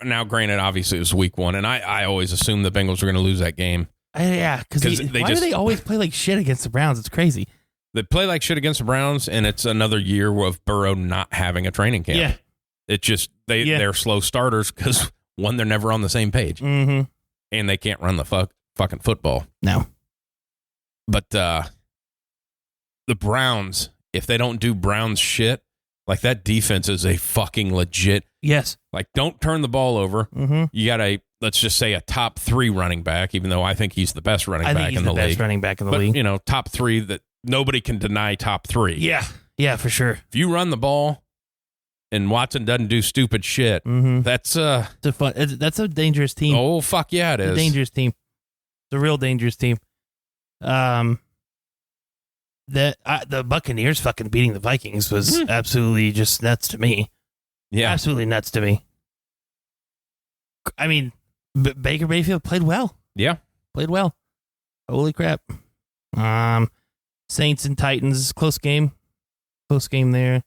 Now, granted, obviously it was week 1, and I always assumed the Bengals were going to lose that game. Because why do they always play like shit against the Browns? It's crazy. They play like shit against the Browns, and it's another year of Burrow not having a training camp. Yeah. It's just they're slow starters because, one, they're never on the same page, and they can't run the fucking football. No. But the Browns, if they don't do Browns shit, like that defense is a fucking legit. Yes. Like, don't turn the ball over. You got let's just say a top 3 running back, even though I think he's the best running back in the league. Best running back in the league. Top 3 that nobody can deny top 3. Yeah. Yeah, for sure. If you run the ball and Watson doesn't do stupid shit, that's that's a dangerous team. Oh, fuck yeah, it is. It's a dangerous team. It's a real dangerous team. The Buccaneers fucking beating the Vikings was absolutely just nuts to me. Yeah. Absolutely nuts to me. I mean, Baker Mayfield played well. Yeah. Played well. Holy crap. Saints and Titans, close game. Close game there.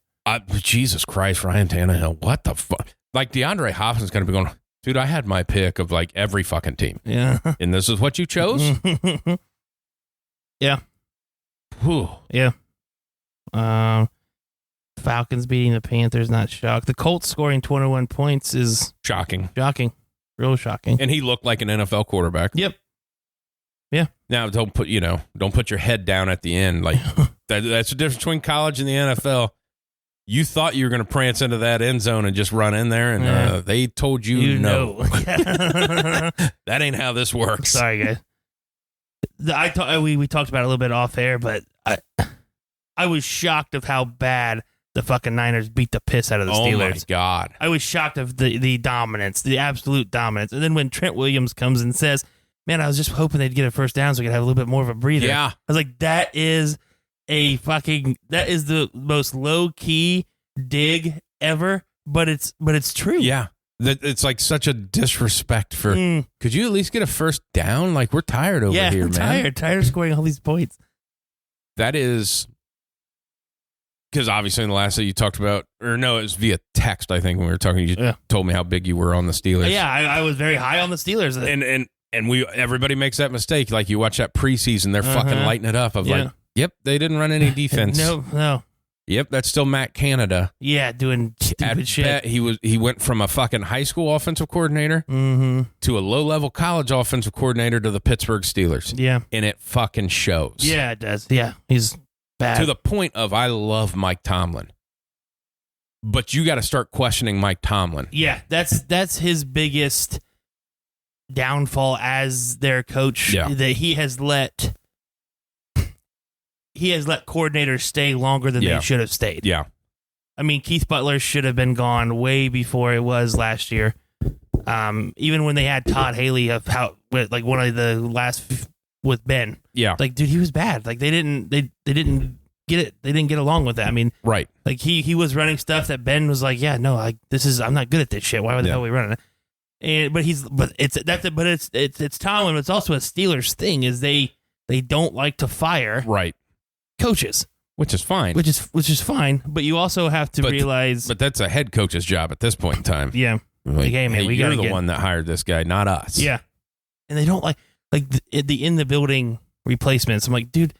Jesus Christ, Ryan Tannehill. What the fuck? Like, DeAndre Hopkins going to be going, dude, I had my pick of like every fucking team. Yeah. And this is what you chose? Yeah. Whew. Yeah. Falcons beating the Panthers, not shocked. The Colts scoring 21 points is shocking. Shocking. Real shocking. And he looked like an NFL quarterback. Yep. Yeah. Now don't put your head down at the end. Like that's the difference between college and the NFL. You thought you were going to prance into that end zone and just run in there, and they told you no. That ain't how this works. Sorry, guys. We talked about it a little bit off air, but I was shocked of how bad the fucking Niners beat the piss out of the Steelers. Oh my God. I was shocked of the dominance, the absolute dominance. And then when Trent Williams comes and says, man, I was just hoping they'd get a first down so we could have a little bit more of a breather. Yeah. I was like, that is the most low key dig ever, but it's true. Yeah. It's like such a disrespect for, could you at least get a first down? Like, we're tired over here, man. Tired of scoring all these points. That is, because obviously in the last that you talked about, or no, it was via text, I think, when we were talking, you told me how big you were on the Steelers. Yeah, I was very high on the Steelers. And everybody makes that mistake. Like, you watch that preseason, they're fucking lighting it up of like, yep, they didn't run any defense. No. Yep, that's still Matt Canada. Yeah, doing stupid shit. He went from a fucking high school offensive coordinator to a low-level college offensive coordinator to the Pittsburgh Steelers. Yeah. And it fucking shows. Yeah, it does. Yeah, he's bad. To the point of, I love Mike Tomlin. But you got to start questioning Mike Tomlin. Yeah, that's his biggest downfall as their coach. Yeah. That he has let coordinators stay longer than they should have stayed. Yeah. I mean, Keith Butler should have been gone way before it was last year. Even when they had Todd Haley like one of the last with Ben. Yeah. Like, dude, he was bad. Like they didn't get it. They didn't get along with that. I mean, right. Like he was running stuff that Ben was like, yeah, no, I'm not good at this shit. Why the hell are we running it? But it's Tomlin. But it's also a Steelers thing is they don't like to fire coaches, which is fine. Which is fine. But you also have to realize. But that's a head coach's job at this point in time. Yeah. Like, hey, man, you're the one that hired this guy, not us. Yeah. And they don't like the in the building replacements. I'm like, dude.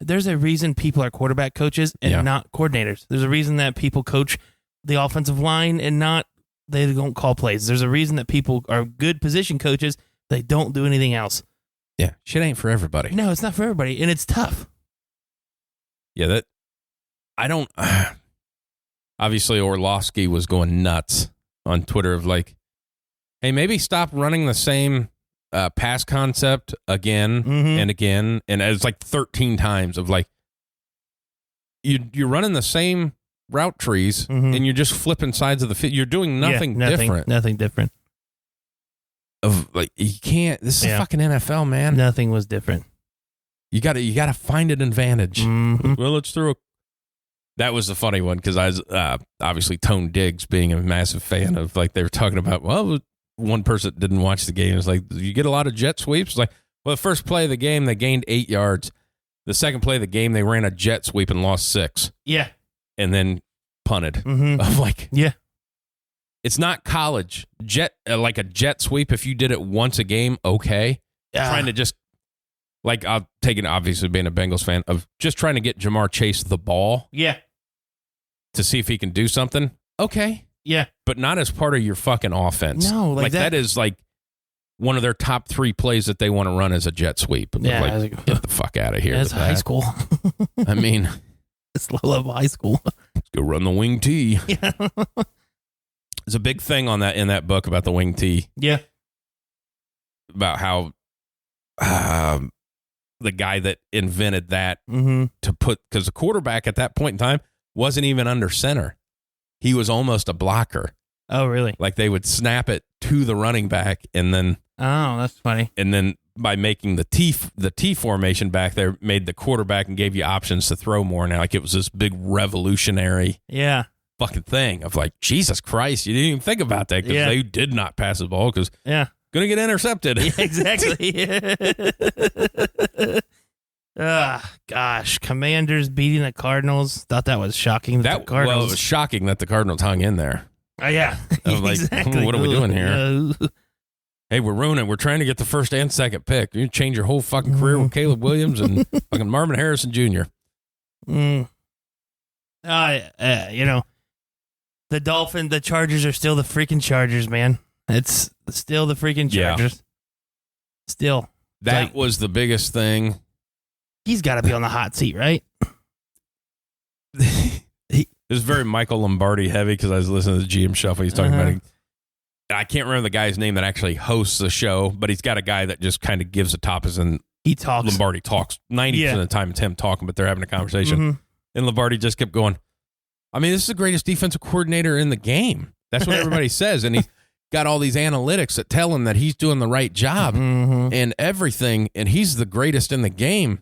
There's a reason people are quarterback coaches and not coordinators. There's a reason that people coach the offensive line and they don't call plays. There's a reason that people are good position coaches. They don't do anything else. Yeah. Shit ain't for everybody. No, it's not for everybody. And it's tough. Yeah. Obviously Orlovsky was going nuts on Twitter of like, hey, maybe stop running the same pass concept again and again, and it's like 13 times of like you're running the same route trees and you're just flipping sides of the field. You're doing nothing different. Nothing different. Of like you can't. This is fucking NFL, man. Nothing was different. You got to find an advantage. Well, let's throw. That was the funny one because I was obviously Tone Diggs being a massive fan of like they were talking about. Well, one person didn't watch the game. It was like, you get a lot of jet sweeps. Like, well, the first play of the game, they gained 8 yards. The second play of the game, they ran a jet sweep and lost 6. Yeah. And then punted. I'm like, yeah. It's not college. Like a jet sweep, if you did it once a game, okay. Trying to just, like, I've taken, obviously, being a Bengals fan, of just trying to get Jamar Chase the ball. Yeah. To see if he can do something. Okay. Yeah. But not as part of your fucking offense. No, like that is like one of their top 3 plays that they want to run as a jet sweep. Yeah. Like, get the fuck out of here. That's high school. I mean, it's low level high school. Let's go run the wing tee. Yeah. There's a big thing on that in that book about the wing tee. Yeah. About how the guy that invented that to put, because the quarterback at that point in time wasn't even under center. He was almost a blocker. Oh, really? Like they would snap it to the running back and then. Oh, that's funny. And then by making the T formation back there, made the quarterback and gave you options to throw more. Now, like it was this big revolutionary fucking thing of like, Jesus Christ, you didn't even think about that because they did not pass the ball because going to get intercepted. Yeah, exactly. Gosh, Commanders beating the Cardinals. Thought that was shocking. Well, it was shocking that the Cardinals hung in there. Yeah. I was like, exactly. What are we doing here? Hey, we're ruining it. We're trying to get the first and second pick. You change your whole fucking career with Caleb Williams and fucking Marvin Harrison Jr. The Chargers are still the freaking Chargers, man. It's still the freaking Chargers. Yeah. Still. That was the biggest thing. He's got to be on the hot seat, right? It was very Michael Lombardi heavy because I was listening to the GM Shuffle. He's talking about it. I can't remember the guy's name that actually hosts the show, but he's got a guy that just kind of gives the topics and he talks. Lombardi talks 90% of the time. It's him talking, but they're having a conversation. And Lombardi just kept going, I mean, this is the greatest defensive coordinator in the game. That's what everybody says. And he's got all these analytics that tell him that he's doing the right job and everything. And he's the greatest in the game.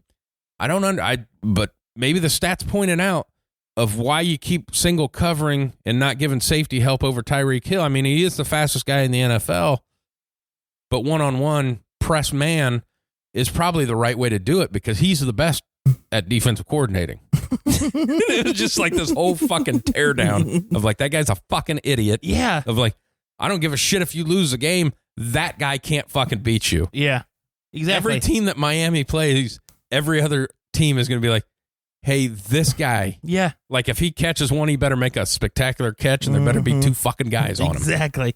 But maybe the stats pointed out of why you keep single covering and not giving safety help over Tyreek Hill. I mean, he is the fastest guy in the NFL, but one-on-one press man is probably the right way to do it because he's the best at defensive coordinating. It was just like this whole fucking teardown of like, that guy's a fucking idiot. Yeah. Of like, I don't give a shit if you lose the game. That guy can't fucking beat you. Yeah, exactly. Every team that Miami plays, every other team is going to be like, hey, this guy. Yeah. Like, if he catches one, he better make a spectacular catch, and there better be 2 fucking guys on him. Exactly.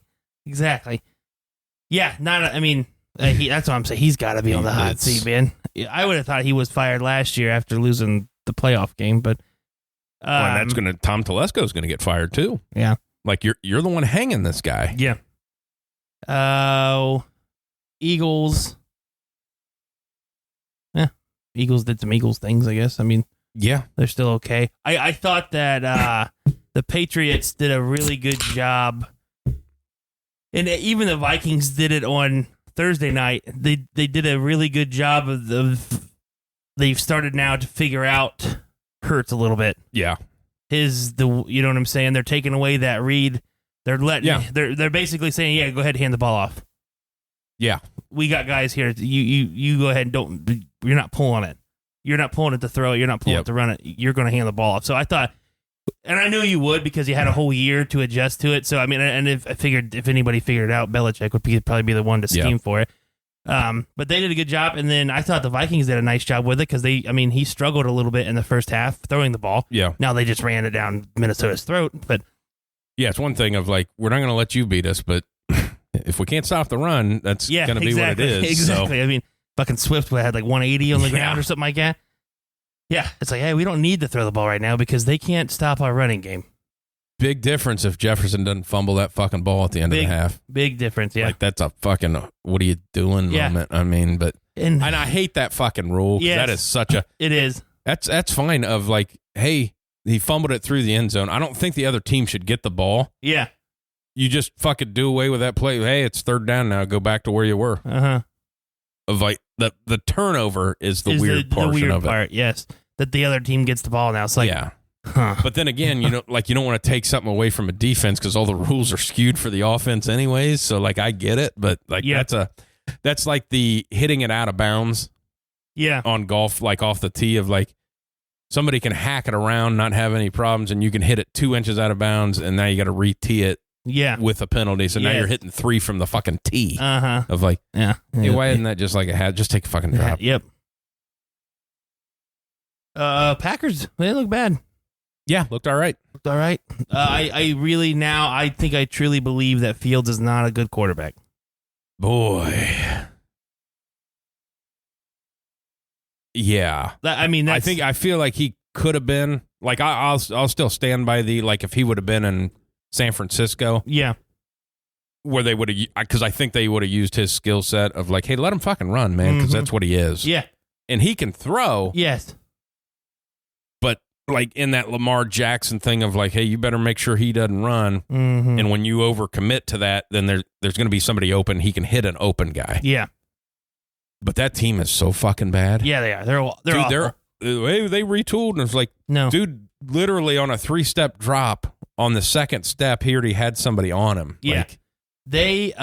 Yeah, that's what I'm saying. He's got to be on the hot seat, man. I would have thought he was fired last year after losing the playoff game, but Well, and Tom Telesco's going to get fired too. Yeah. Like you're the one hanging this guy. Yeah. Eagles. Yeah. Eagles did some Eagles things, I guess. I mean, yeah, they're still okay. I thought that the Patriots did a really good job. And even the Vikings did it on Thursday night. They did a really good job of they've started now to figure out Hurts a little bit. Yeah. You know what I'm saying? They're taking away that read. They're they're basically saying, yeah, go ahead and hand the ball off. Yeah. We got guys here. You go ahead and you're not pulling it. You're not pulling it to throw it. You're not pulling it to run it. You're going to hand the ball off. So I thought, and I knew you would because you had a whole year to adjust to it. So, I mean, and if anybody figured it out, Belichick would probably be the one to scheme for it. But they did a good job. And then I thought the Vikings did a nice job with it because he struggled a little bit in the first half throwing the ball. Yeah. Now they just ran it down Minnesota's throat. But yeah, it's one thing of like, we're not going to let you beat us, but if we can't stop the run, that's going to be what it is. Exactly. So. I mean, fucking Swift had like 180 on the ground or something like that. Yeah, it's like, hey, we don't need to throw the ball right now because they can't stop our running game. Big difference if Jefferson doesn't fumble that fucking ball at the end of the half. Big difference, yeah. Like, that's a fucking, what are you doing moment. I mean, but, and I hate that fucking rule. Yes, that is such a. It is. That's fine of like, hey, he fumbled it through the end zone. I don't think the other team should get the ball. Yeah. You just fucking do away with that play. Hey, it's third down now. Go back to where you were. Of like, the turnover is the weird portion of it. Yes. That the other team gets the ball now. It's like, But then again, you don't want to take something away from a defense because all the rules are skewed for the offense anyways. So like, I get it, but like that's like the hitting it out of bounds. Yeah. On golf, like off the tee of like somebody can hack it around, not have any problems, and you can hit it 2 inches out of bounds, and now you got to re-tee it. Yeah. With a penalty. So now you're hitting 3 from the fucking tee. Of like, hey, why isn't that just like a hat? Just take a fucking drop. Yep. Packers, they didn't look bad. Yeah, looked all right. I think I truly believe that Fields is not a good quarterback. Boy. Yeah. I feel like he could have been, like, I'll still stand by like, if he would have been in San Francisco. Yeah. Where they would have, because I think they would have used his skill set of like, hey, let him fucking run, man, because that's what he is. Yeah. And he can throw. Yes. But like in that Lamar Jackson thing of like, hey, you better make sure he doesn't run. And when you overcommit to that, then there's going to be somebody open. He can hit an open guy. Yeah. But that team is so fucking bad. Yeah, they are. They're awful. They retooled, and it's like, no, dude, literally on a 3-step drop on the second step, he already had somebody on him. Yeah. Like, they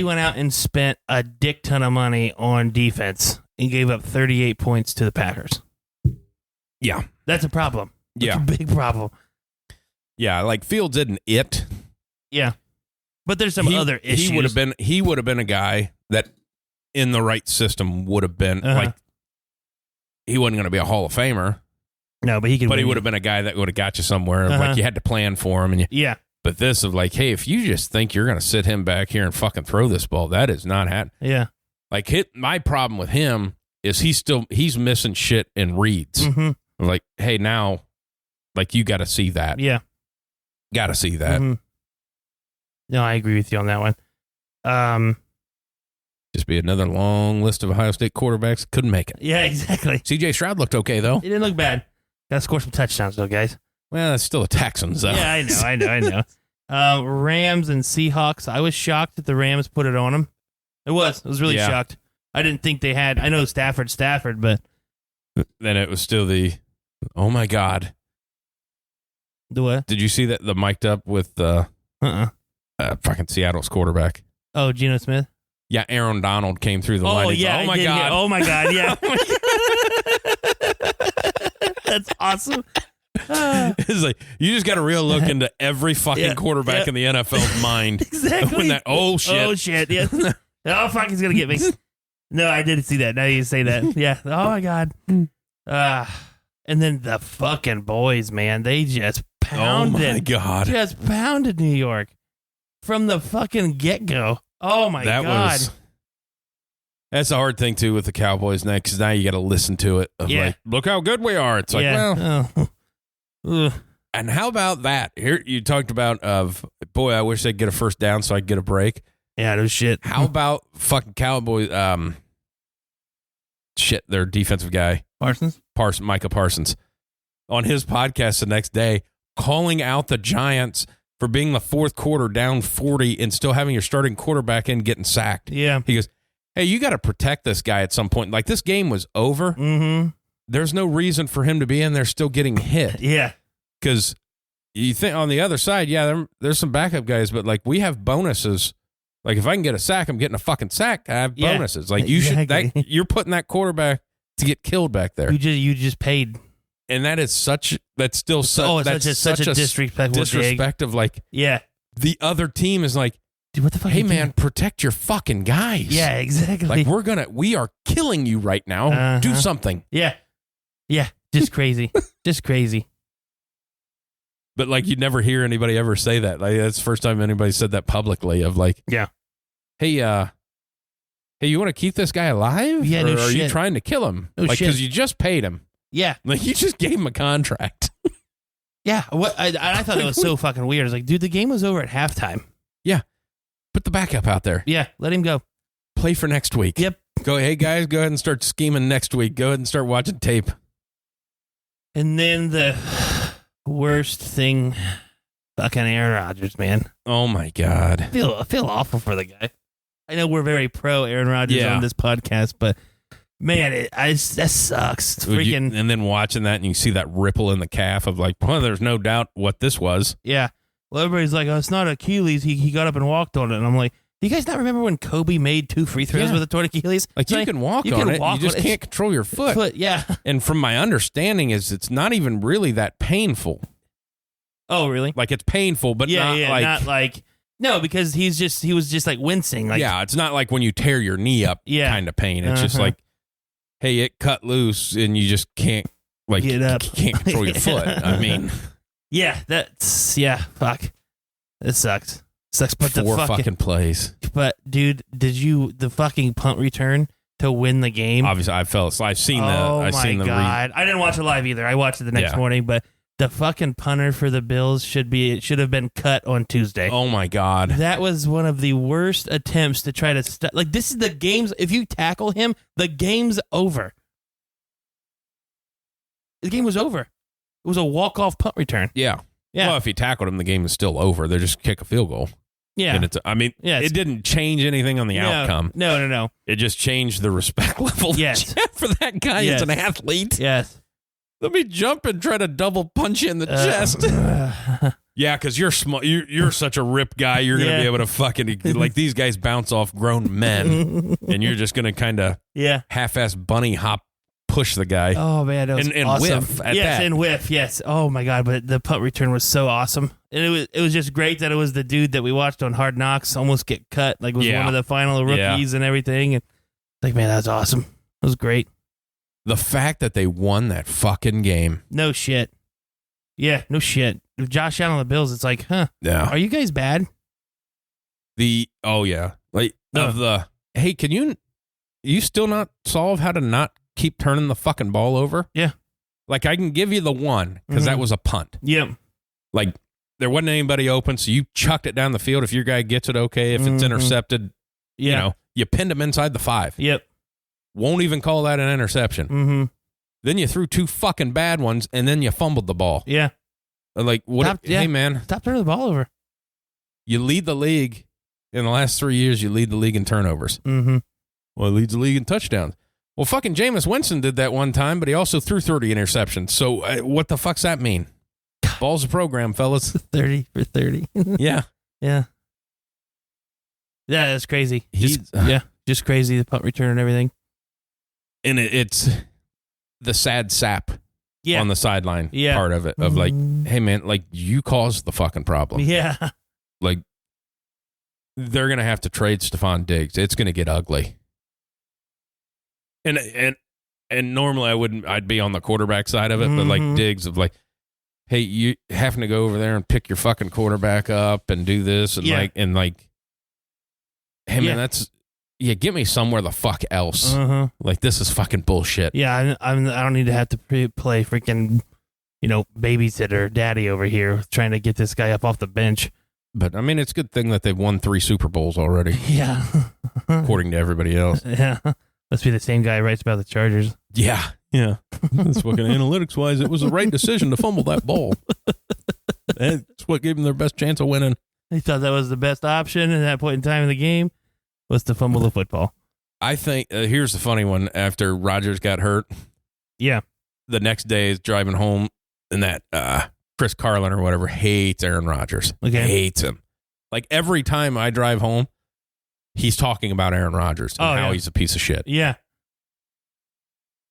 went out and spent a dick ton of money on defense and gave up 38 points to the Packers. Yeah. That's a problem. That's a big problem. Yeah, like Fields isn't it. Yeah. But there's some other issues. He would have been a guy that in the right system would have been like, he wasn't going to be a Hall of Famer. No, but he would have been a guy that would have got you somewhere. Like you had to plan for him, and But this of like, hey, if you just think you're going to sit him back here and fucking throw this ball, that is not happening. Yeah. Like my problem with him is he's missing shit in reads. Like, hey, now, like you got to see that. Yeah. Got to see that. No, I agree with you on that one. Just be another long list of Ohio State quarterbacks. Couldn't make it. Yeah, exactly. C.J. Stroud looked okay, though. He didn't look bad. Got to score some touchdowns, though, guys. Well, that's still a Texans, though. Yeah, I know. Rams and Seahawks. I was shocked that the Rams put it on them. I was really shocked. I didn't think they had. I know Stafford, but then it was still oh my God. The what? Did you see that the mic'd up with fucking Seattle's quarterback? Oh, Geno Smith? Yeah, Aaron Donald came through the line. Oh my God. Oh my God, yeah. That's awesome. It's like you just got a real look into every fucking quarterback in the NFL's mind. Exactly. When that, oh shit. Yeah. Oh fuck, he's gonna get me. No, I didn't see that. Now you say that. Yeah. Oh my God. And then the fucking boys, man, they just pounded. Oh my God. Just pounded New York from the fucking get go. Oh my God. That's the hard thing too with the Cowboys now, because now you got to listen to it. Like, look how good we are. It's like, well, Ugh. And how about that? Here you talked about boy, I wish they'd get a first down so I could get a break. Yeah, no shit. How about fucking Cowboys? Their defensive guy Micah Parsons, on his podcast the next day, calling out the Giants for being the fourth quarter down 40 and still having your starting quarterback in getting sacked. Yeah, he goes, "Hey, you got to protect this guy at some point. Like, this game was over. Mm-hmm. There's no reason for him to be in there still getting hit." Yeah. Because you think on the other side, there's some backup guys, but like we have bonuses. Like if I can get a sack, I'm getting a fucking sack. I have bonuses. Like you exactly. you're putting that quarterback to get killed back there. You just paid, and that's such a disrespect of like the other team is like, dude, what the fuck? Hey man, protect your fucking guys. Yeah, exactly. Like we are killing you right now. Do something. Yeah, just crazy, just crazy. But like you'd never hear anybody ever say that. Like that's the first time anybody said that publicly. Of like, hey, you want to keep this guy alive? Yeah, or are you trying to kill him? No shit. Because you just paid him. Yeah, like you just gave him a contract. Yeah, what I thought it was so fucking weird. It's like, dude, the game was over at halftime. Yeah, put the backup out there. Yeah, let him go. Play for next week. Yep. Hey guys, go ahead and start scheming next week. Go ahead and start watching tape. And then the worst thing, fucking Aaron Rodgers, man. Oh my God. I feel awful for the guy. I know we're very pro Aaron Rodgers on this podcast, but man, that sucks. It's freaking. And then watching that and you see that ripple in the calf of like, well, there's no doubt what this was. Yeah. Well, everybody's like, oh, it's not Achilles. He got up and walked on it. And I'm like, do you guys not remember when Kobe made 2 free throws with a torn Achilles? Like you can walk on it. You just can't control your foot. Yeah. And from my understanding is it's not even really that painful. Oh, really? Like it's painful, but not like no, because he was just like wincing. Like, yeah, it's not like when you tear your knee up kind of pain. It's just like, hey, it cut loose and you just can't get up. You can't control your foot. I mean, fuck. It sucks. But 4 fucking plays. But dude, the fucking punt return to win the game? Obviously, I've seen the. Oh my God! I didn't watch it live either. I watched it the next morning, but the fucking punter for the Bills should have been cut on Tuesday. Oh my God! That was one of the worst attempts to try to like. This is the game's. If you tackle him, the game's over. The game was over. It was a walk-off punt return. Yeah. Well, if he tackled him, the game is still over. They just kick a field goal. Yeah. And it didn't change anything on the outcome. No. It just changed the respect level for that guy as an athlete. Yes. Let me jump and try to double punch you in the chest. Yeah, because you're small. You're such a rip guy. You're going to be able to fucking, like, these guys bounce off grown men. And you're just going to kind of half-ass bunny hop push the guy. Oh man, that was and awesome. Whiff at yes, that. and whiff. Yes. Oh my God, but the punt return was so awesome, and it was just great that it was the dude that we watched on Hard Knocks almost get cut, like was one of the final rookies and everything. And like, man, that was awesome. It was great. The fact that they won that fucking game. No shit. Yeah, no shit. With Josh Allen on the Bills, it's like, yeah. Are you guys bad? Hey, can you still not solve how to not keep turning the fucking ball over? Yeah. Like, I can give you the one because that was a punt. Yep. Like, there wasn't anybody open, so you chucked it down the field. If your guy gets it, okay. If it's intercepted, you pinned him inside the 5. Yep. Won't even call that an interception. Mm-hmm. Then you threw 2 fucking bad ones, and then you fumbled the ball. Yeah. Like, what? Hey, man. Stop turning the ball over. You lead the league. In the last 3 years, you lead the league in turnovers. Mm-hmm. Well, it leads the league in touchdowns. Well, fucking Jameis Winston did that one time, but he also threw 30 interceptions. So what the fuck's that mean? Ball's a program, fellas. 30 for 30. Yeah. Yeah. Yeah, that's crazy. Just crazy, the punt return and everything. And it's the sad sap on the sideline part of it. Of like, hey, man, like, you caused the fucking problem. Yeah. Like, they're going to have to trade Stephon Diggs. It's going to get ugly. And normally I'd be on the quarterback side of it, but like Diggs of like, hey, you having to go over there and pick your fucking quarterback up and do this and hey man, get me somewhere the fuck else. Like, this is fucking bullshit. Yeah, I don't need to have to play freaking babysitter daddy over here trying to get this guy up off the bench. But, I mean, it's a good thing that they've won 3 Super Bowls already. Yeah. According to everybody else. Yeah. Must be the same guy who writes about the Chargers. Yeah. That's fucking analytics-wise, it was the right decision to fumble that ball. That's what gave them their best chance of winning. They thought that was the best option at that point in time in the game, was to fumble the football. I think, here's the funny one, after Rodgers got hurt. Yeah. The next day is driving home, and that Chris Carlin or whatever hates Aaron Rodgers. Okay. Hates him. Like, every time I drive home, he's talking about Aaron Rodgers and how he's a piece of shit. Yeah.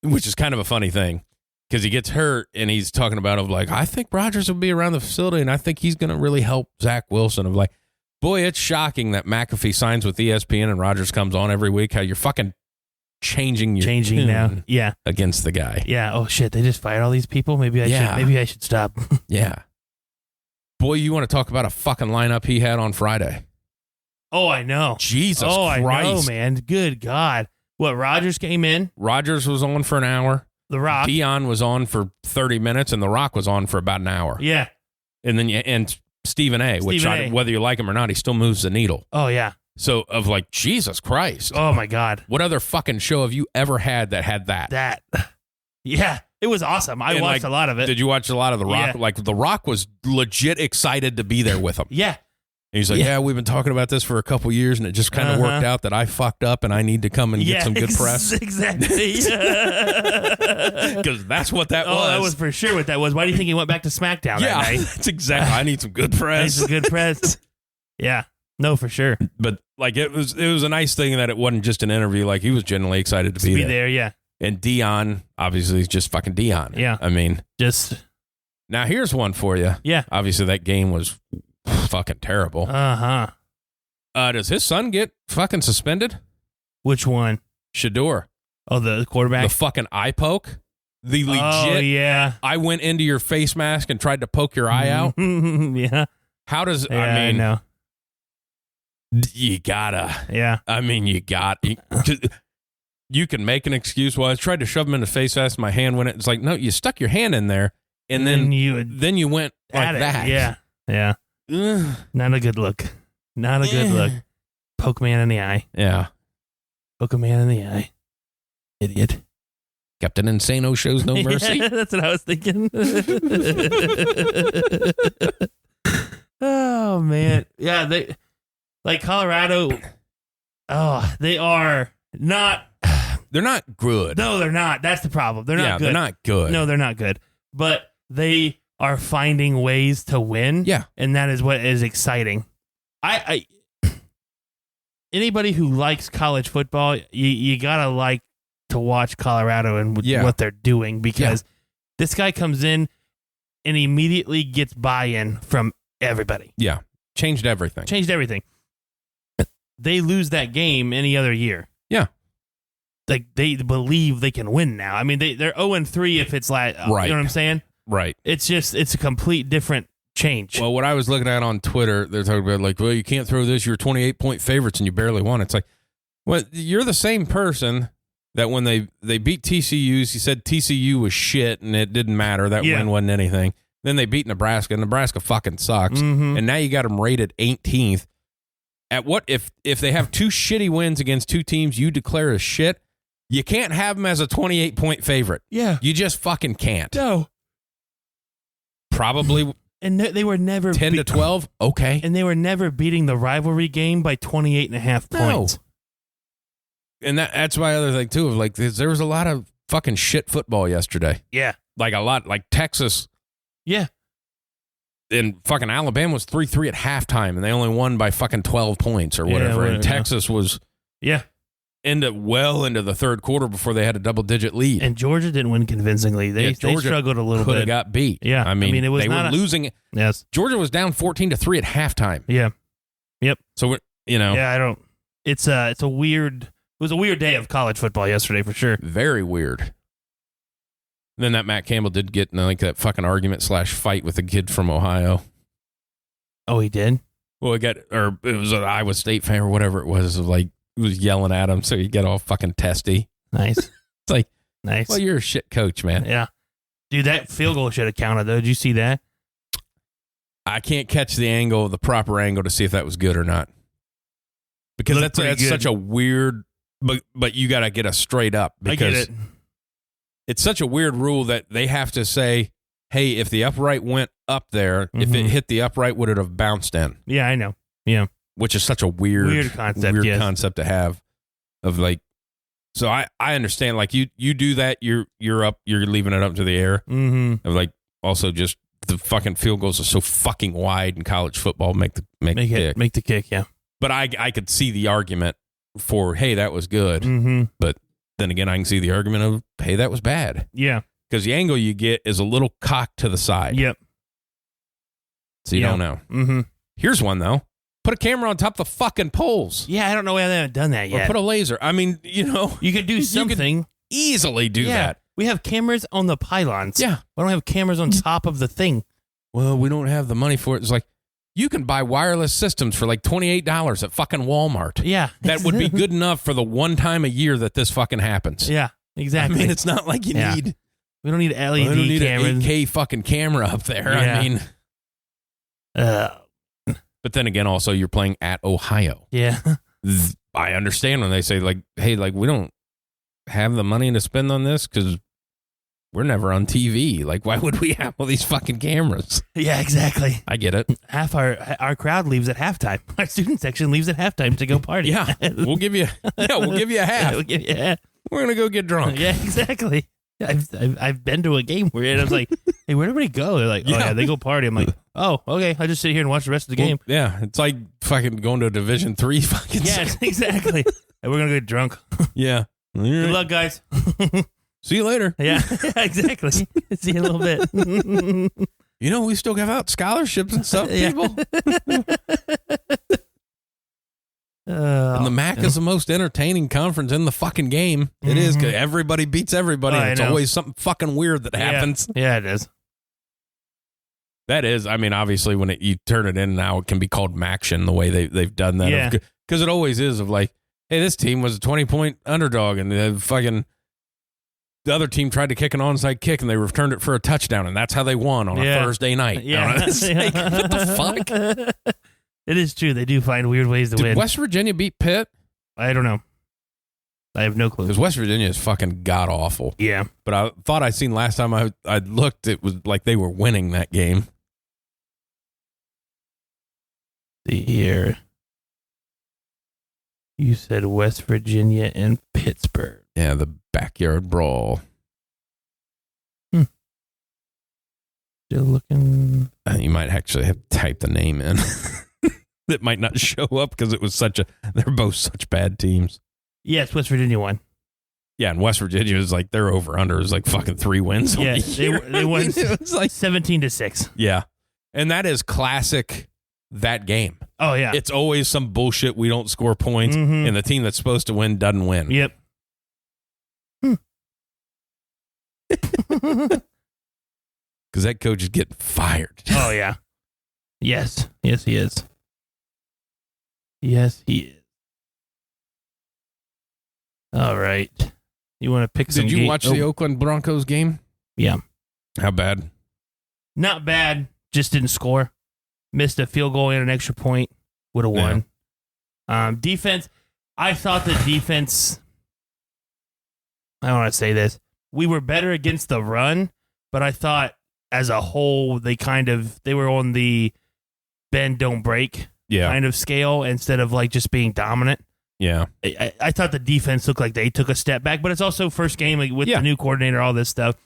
Which is kind of a funny thing, because he gets hurt, and he's talking about, I think Rodgers will be around the facility, and I think he's going to really help Zach Wilson. Of like, boy, it's shocking that McAfee signs with ESPN and Rodgers comes on every week, how you're fucking changing tune now. Yeah. Against the guy. Yeah. Oh shit, they just fired all these people. Maybe I should stop. Yeah. Boy, you want to talk about a fucking lineup he had on Friday. Oh, I know. Jesus Christ. I know, man. Good God. What, Rodgers came in? Rodgers was on for an hour. The Rock. Dion was on for 30 minutes, and The Rock was on for about an hour. Yeah. And then Stephen A., whether you like him or not, he still moves the needle. Oh, yeah. So, Jesus Christ. Oh, my God. What other fucking show have you ever had that had that? Yeah. It was awesome. I watched a lot of it. Did you watch a lot of The Rock? Yeah. The Rock was legit excited to be there with him. Yeah. And he's like, yeah, we've been talking about this for a couple years, and it just kind of worked out that I fucked up, and I need to come and get some good press. Exactly. Because that's what that was. Oh, that was for sure what that was. Why do you think he went back to SmackDown that night? That's exactly. I need some good press. I need some good press. Yeah. No, for sure. But it was a nice thing that it wasn't just an interview. Like, he was genuinely excited to be there. Yeah. And Dion, obviously, is just fucking Dion. Yeah. I mean, now here's one for you. Yeah. Obviously, that game was fucking terrible. Does his son get fucking suspended? Which one? Shador. Oh, the quarterback? The fucking eye poke? The legit. Oh, yeah. I went into your face mask and tried to poke your eye out. Yeah. How does, I know. You gotta. Yeah. I mean, you can make an excuse. Well, I tried to shove him in the face mask. My hand went in. It's like, no, you stuck your hand in there, and then you went like that. Yeah. Yeah. Ugh. Not a good look. Not a good look. Poke man in the eye. Yeah. Poke a man in the eye. Idiot. Captain Insano shows no mercy. Yeah, that's what I was thinking. Oh, man. Yeah, they like Colorado. Oh, they are not. They're not good. No, they're not. That's the problem. They're not good. They're not good. No, they're not good. But they are finding ways to win. Yeah. And that is what is exciting. I anybody who likes college football, you gotta like to watch Colorado and what they're doing, because this guy comes in and immediately gets buy-in from everybody. Yeah. Changed everything. They lose that game any other year. Yeah. Like, they believe they can win now. I mean, they're 0-3 if it's like, right. You know what I'm saying? Right. It's a complete different change. Well, what I was looking at on Twitter, they're talking about well, you can't throw this. You're 28-point favorites and you barely won. It's like, well, you're the same person that when they beat TCU, you said TCU was shit and it didn't matter. That win wasn't anything. Then they beat Nebraska, and Nebraska fucking sucks. Mm-hmm. And now you got them rated 18th. At what if they have 2 shitty wins against 2 teams you declare as shit? You can't have them as a 28-point favorite. Yeah. You just fucking can't. No. Probably. And they were never 10 to 12. Okay. And they were never beating the rivalry game by 28.5 points. And that's my other thing too. Of there was a lot of fucking shit football yesterday. Yeah. Like a lot, like Texas. Yeah. And fucking Alabama was 3-3 at halftime, and they only won by fucking 12 points or whatever. And Texas was into the third quarter before they had a double-digit lead. And Georgia didn't win convincingly. They struggled a little bit. Could have got beat. Yeah. I mean it was they were losing. Yes. Georgia was down 14-3 at halftime. Yeah. Yep. So Yeah, I don't. It's a weird. It was a weird day of college football yesterday for sure. Very weird. Then that Matt Campbell did get in that fucking argument / fight with a kid from Ohio. Oh, he did? Well, it was an Iowa State fan or whatever it was. He was yelling at him, so you get all fucking testy. Nice. It's like, nice. Well, you're a shit coach, man. Yeah. Dude, that field goal should have counted, though. Did you see that? I can't catch the proper angle to see if that was good or not. Because that's such a weird, but you got to get a straight up. Because I get it. It's such a weird rule that they have to say, hey, if the upright went up there, if it hit the upright, would it have bounced in? Yeah, I know. Yeah. Which is such a weird concept to have of like, so I understand, like you do that, you're leaving it up to the air. Mm-hmm. Of like, also just the fucking field goals are so fucking wide in college football, make the kick, yeah. But I could see the argument for, hey, that was good. Mm-hmm. But then again, I can see the argument of, hey, that was bad. Yeah. Because the angle you get is a little cocked to the side. Yep. So you don't know. Mm-hmm. Here's one, though. Put a camera on top of the fucking poles. Yeah, I don't know why they haven't done that yet. Or put a laser. I mean, you could do something. You could easily do that. We have cameras on the pylons. Yeah. We don't have cameras on top of the thing. Well, we don't have the money for it. It's like, you can buy wireless systems for like $28 at fucking Walmart. Yeah. That would be good enough for the one time a year that this fucking happens. Yeah, exactly. I mean, it's not like you need... We don't need LED don't need cameras. An 8K fucking camera up there. Yeah. I mean... But then again, also, you're playing at Ohio. Yeah. I understand when they say, like, hey, like, we don't have the money to spend on this because we're never on TV. Like, why would we have all these fucking cameras? Yeah, exactly. I get it. Half our crowd leaves at halftime. Our student section leaves at halftime to go party. Yeah. We'll give you a half. We'll give you a half. We're going to go get drunk. Yeah, exactly. I've been to a game where I was like, hey, where'd everybody go? They're like, oh, yeah, they go party. I'm like, oh, okay. I just sit here and watch the rest of the game. Yeah, it's like fucking going to a Division III fucking. Yes, exactly. And we're going to get drunk. Yeah. Right. Good luck, guys. See you later. Yeah, exactly. See you in a little bit. We still give out scholarships and stuff, people. And the MAC is the most entertaining conference in the fucking game. It is, because everybody beats everybody. And it's always something fucking weird that happens. Yeah, it is. That is, I mean, obviously, when you turn it in now, it can be called MACtion, the way they've done that. Yeah. Because it always is of like, hey, this team was a 20-point underdog, and the other team tried to kick an onside kick, and they returned it for a touchdown, and that's how they won on a Thursday night. Yeah. It's like, what the fuck? It is true. They do find weird ways to win. Did West Virginia beat Pitt? I don't know. I have no clue. Because West Virginia is fucking god-awful. Yeah. But I thought I seen last time I looked, it was like they were winning that game. See here. You said West Virginia and Pittsburgh. Yeah, the backyard brawl. Still looking. You might actually have to type the name in. It might not show up because it was they're both such bad teams. Yes, West Virginia won. Yeah, and West Virginia is like their over-under is like fucking 3 wins. Yeah, they won. It was like 17-6. Yeah, and that is classic. That game. Oh yeah, it's always some bullshit. We don't score points, and the team that's supposed to win doesn't win. Yep. Because that coach is getting fired. Oh yeah. Yes he is. Yes he is. All right. You want to pick some? Did you watch the Oakland Broncos game? Yeah. How bad? Not bad. Just didn't score. Missed a field goal and an extra point. Would have won. Yeah. Defense. I thought the defense. I don't want to say this. We were better against the run, but I thought as a whole they were on the bend don't break kind of scale instead of like just being dominant. Yeah. I thought the defense looked like they took a step back, but it's also first game with the new coordinator, all this stuff.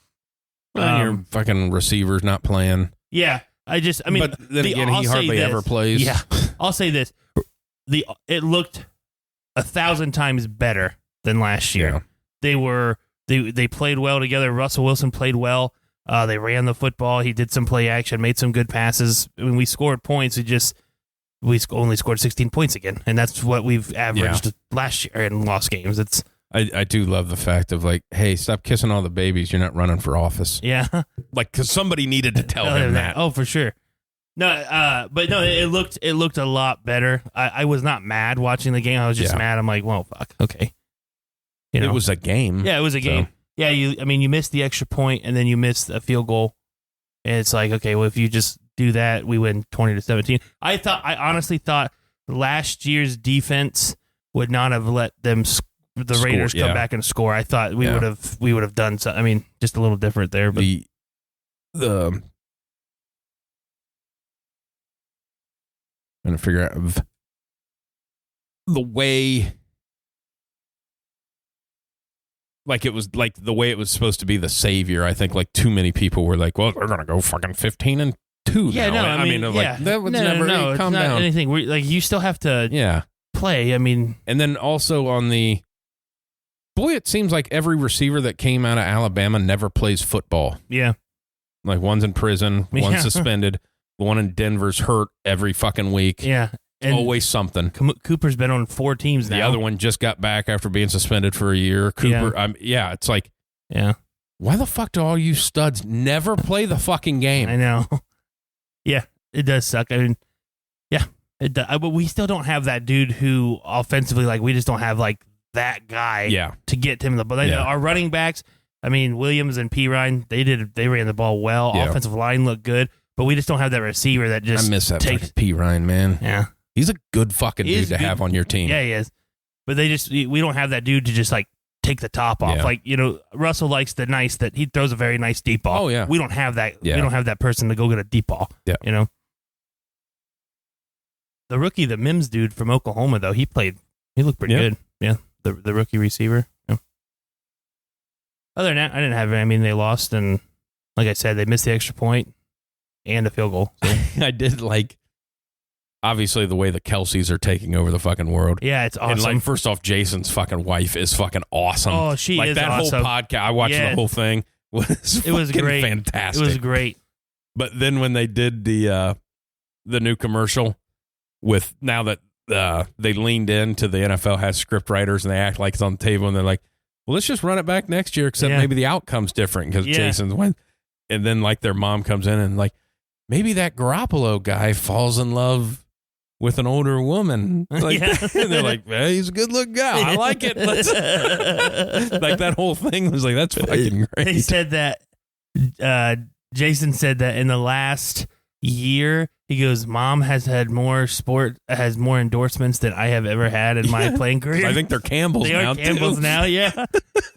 Your fucking receivers not playing. Yeah. But then again, he hardly ever plays. Yeah. I'll say this. It looked 1,000 times better than last year. Yeah. They played well together. Russell Wilson played well. They ran the football. He did some play action, made some good passes. When we scored points, we only scored 16 points again, and that's what we've averaged last year in lost games. I do love the fact of like, hey, stop kissing all the babies. You're not running for office. Yeah, like because somebody needed to tell him that. Oh, for sure. No, but no, it looked a lot better. I was not mad watching the game. I was just mad. I'm like, well, fuck, okay. It was a game. Yeah, it was a game. Yeah, you missed the extra point and then you missed a field goal. And it's like, okay, well, if you just do that, we win 20-17. I honestly thought last year's defense would not have let them the Raiders come back and score. I thought we would have done something. I mean, just a little different there, but trying to figure out the way, like it was like the way it was supposed to be the savior. I think like too many people were like, well, they're gonna go fucking 15-2. Yeah, now. no, I mean, like that was never it's calm not down. anything. Like you still have to play. I mean, and then also on the it seems like every receiver that came out of Alabama never plays football. Yeah, like one's in prison, one's suspended, the one in Denver's hurt every fucking week. Yeah. And always something. Cooper's been on 4 teams now. The other one just got back after being suspended for a year. Cooper, it's like, why the fuck do all you studs never play the fucking game? I know. Yeah, it does suck. I mean, yeah, it does. But we still don't have that dude who offensively, like, we just don't have like that guy to get him the ball. Our running backs, I mean, Williams and Pirine, they ran the ball well. Yeah. Offensive line looked good, but we just don't have that receiver that just I miss that Pirine, man. Yeah. He's a good fucking dude to have on your team. Yeah, he is. But we don't have that dude to just like take the top off. Yeah. Like, Russell likes that he throws a very nice deep ball. Oh, yeah. We don't have that. Yeah. We don't have that person to go get a deep ball. Yeah. The rookie, the Mims dude from Oklahoma, though, he looked pretty good. Yeah. The rookie receiver. Yeah. Other than that, I didn't have it. I mean, they lost, and like I said, they missed the extra point and a field goal. So. I did like, obviously, the way the Kelseys are taking over the fucking world. Yeah, it's awesome. And like, first off, Jason's fucking wife is fucking awesome. Oh, she like, is that awesome. whole podcast, I watched the whole thing. It was great. Fantastic. It was great. But then when they did the new commercial with, now that they leaned into the NFL has script writers and they act like it's on the table and they're like, well, let's just run it back next year, except maybe the outcome's different because Jason's went. And then like their mom comes in and like, maybe that Garoppolo guy falls in love with an older woman. Like, and they're like, well, he's a good looking guy. I like it. Like that whole thing was like, that's fucking great. They said that, Jason said that in the last year, he goes, Mom has had more endorsements than I have ever had in my playing career. I think they're Campbell's now. They are Campbell's now, yeah.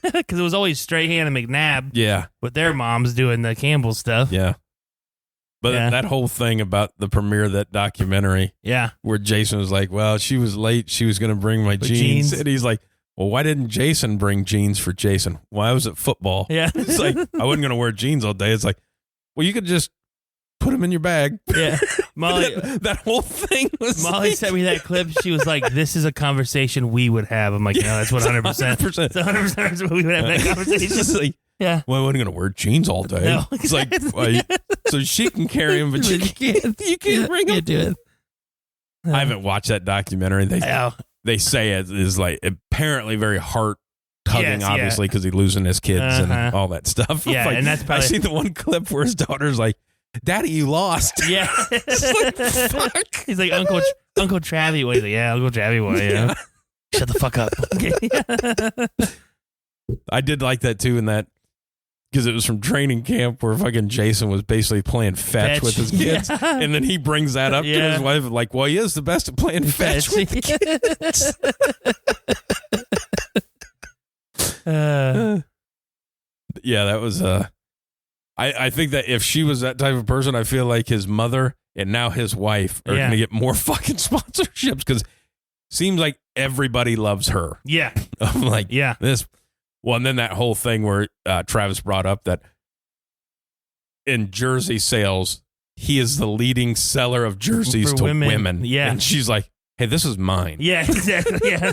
Because it was always Strahan and McNabb. Yeah. With their moms doing the Campbell stuff. Yeah. But that whole thing about the premiere of that documentary, where Jason was like, well, she was late. She was going to bring my jeans. And he's like, well, why didn't Jason bring jeans for Jason? Why was it football? Yeah. It's like, I wasn't going to wear jeans all day. It's like, well, you could just put them in your bag. Yeah. Molly, that whole thing was Molly sent me that clip. She was like, this is a conversation we would have. I'm like, no, that's 100%. 100%. It's 100% we would have that conversation. Like, yeah. Well, I wasn't going to wear jeans all day. No, it's like, so she can carry them, but you can't bring them. You do it. I haven't watched that documentary. They say it is like apparently very heart tugging, obviously, because he's losing his kids and all that stuff. Yeah, like, and that's probably, I see the one clip where his daughter's like, Daddy, you lost. Yeah. It's like, fuck. He's like, Uncle Travie. Well, he's like, yeah, Uncle Travie. Well, yeah. Shut the fuck up. I did like that too, in that, because it was from training camp where fucking Jason was basically playing fetch with his kids. Yeah. And then he brings that up to his wife, like, well, he is the best at playing fetch with the kids. Yeah, that was I think that if she was that type of person, I feel like his mother and now his wife are going to get more fucking sponsorships, because seems like everybody loves her. Yeah. I'm like, this. Well, and then that whole thing where Travis brought up that in jersey sales, he is the leading seller of jerseys to women. Yeah. And she's like, hey, this is mine. Yeah, exactly. Yeah.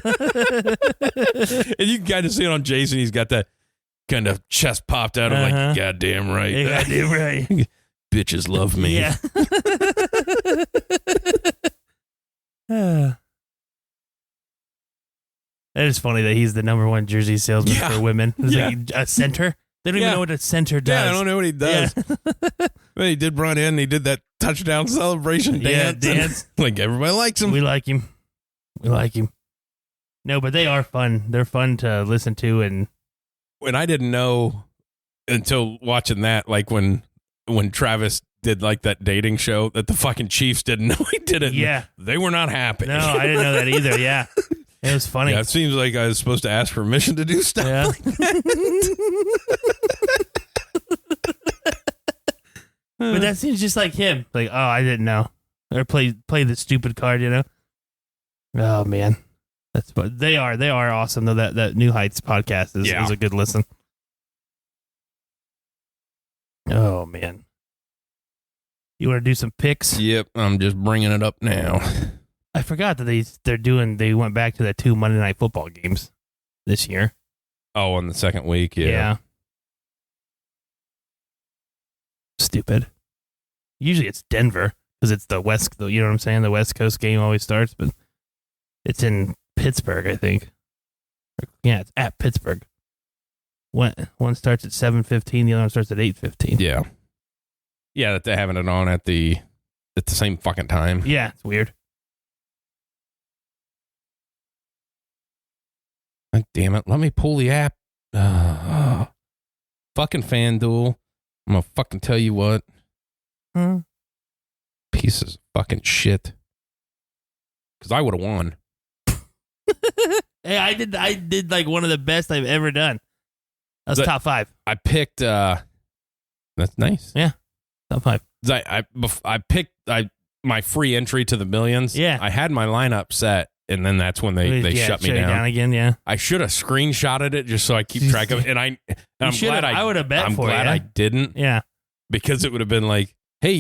And you can kind of see it on Jason. He's got that kind of chest popped out of like, goddamn right. Yeah, goddamn right. Bitches love me. Yeah. It is funny that he's the number one jersey salesman for women. It's like a center. They don't even know what a center does. Yeah, I don't know what he does. Yeah. But he did run in. He did that touchdown celebration dance. Yeah, dance. Like, everybody likes him. We like him. No, but they are fun. They're fun to listen to. And when I didn't know until watching that, like when Travis did like that dating show, that the fucking Chiefs didn't know he did it. Yeah. They were not happy. No, I didn't know that either. Yeah. It was funny. Yeah, it seems like I was supposed to ask permission to do stuff like that. But that seems just like him. Like, oh, I didn't know. Or play the stupid card, you know? Oh, man. That's what they are. They are awesome, though. That New Heights podcast is a good listen. Oh, man. You want to do some picks? Yep, I'm just bringing it up now. I forgot that they went back to the 2 Monday Night Football games this year. Oh, on the second week, yeah. Stupid. Usually it's Denver because it's the West. You know what I'm saying? The West Coast game always starts, but it's in Pittsburgh, I think. Yeah, it's at Pittsburgh. One starts at 7:15, the other one starts at 8:15. Yeah. Yeah, that they're having it on at the same fucking time. Yeah, it's weird. Like, damn it, let me pull the app. Fucking FanDuel. I'm gonna fucking tell you what. Pieces of fucking shit. Because I would have won. Hey, I did like one of the best I've ever done. That was top 5. I picked. That's nice. Yeah, top 5. I picked my free entry to the millions. Yeah, I had my lineup set, and then that's when they shut me down again. Yeah, I should have screenshotted it just so I keep track of it. And I'm glad I would have bet I'm for glad you. I didn't. Yeah, because it would have been like, hey,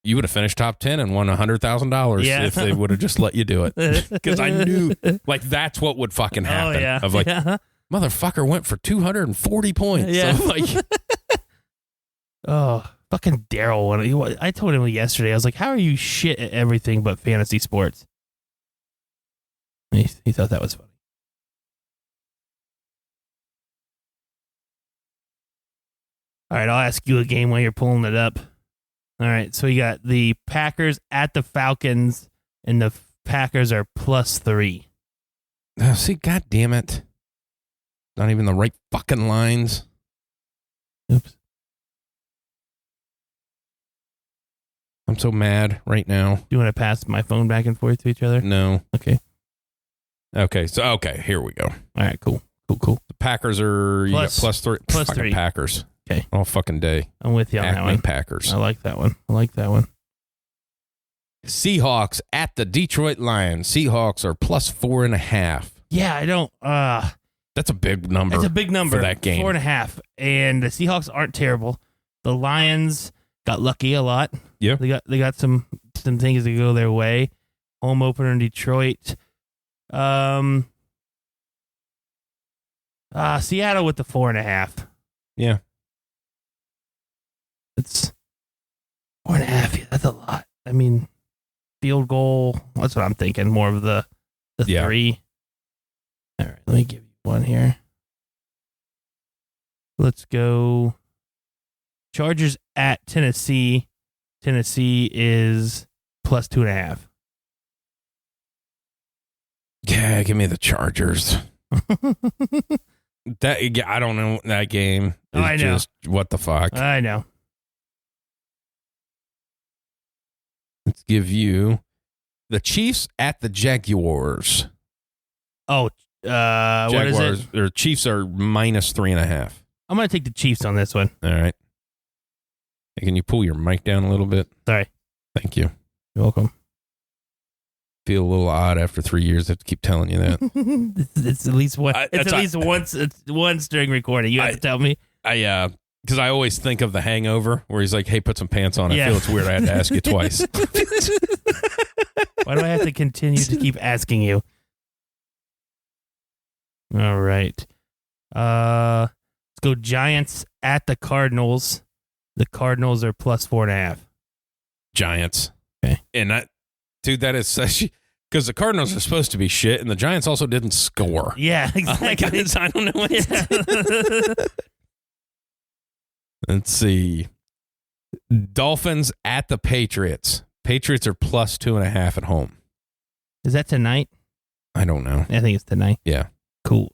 you would have finished top 10 and won $100,000 if they would have just let you do it. Because I knew, like, that's what would fucking happen. Oh, yeah. Of like, motherfucker went for 240 points. Yeah. So like, oh, fucking Daryl. I told him yesterday, I was like, how are you shit at everything but fantasy sports? He thought that was funny. All right, I'll ask you a game while you're pulling it up. All right, so you got the Packers at the Falcons, and the Packers are +3. see, God damn it. Not even the right fucking lines. Oops. I'm so mad right now. Do you want to pass my phone back and forth to each other? No. Okay. Okay, here we go. All right, cool. The Packers are +3. Plus fucking 3. Packers. Okay. All fucking day. I'm with you on that one. Packers. I like that one. Seahawks at the Detroit Lions. Seahawks are +4.5. Yeah, I don't. That's a big number. It's a big number for that game. 4.5, and the Seahawks aren't terrible. The Lions got lucky a lot. Yeah, they got some things to go their way. Home opener in Detroit. Seattle with the 4.5. Yeah, it's 4.5. Yeah, that's a lot. I mean, field goal. That's what I'm thinking. More of the 3. All right, let me give you one here. Let's go. Chargers at Tennessee. Tennessee is +2.5. Yeah, give me the Chargers. I don't know that game. I know. Just what the fuck. I know. Let's give you the Chiefs at the Jaguars. Oh, Jaguars, what is it? Or Chiefs are -3.5. I'm going to take the Chiefs on this one. All right. Hey, can you pull your mic down a little bit? Sorry. Thank you. You're welcome. Feel a little odd after 3 years. I have to keep telling you that. It's at least one. It's at least once during recording. You have to tell me. Because I always think of The Hangover, where he's like, "Hey, put some pants on." I feel it's weird. I had to ask you twice. Why do I have to continue to keep asking you? All right. Let's go Giants at the Cardinals. The Cardinals are +4.5. Giants. Okay. And that is such, because the Cardinals are supposed to be shit, and the Giants also didn't score. Yeah, exactly. I don't know what. Let's see. Dolphins at the Patriots. Patriots are +2.5 at home. Is that tonight? I don't know. I think it's tonight. Yeah. Cool.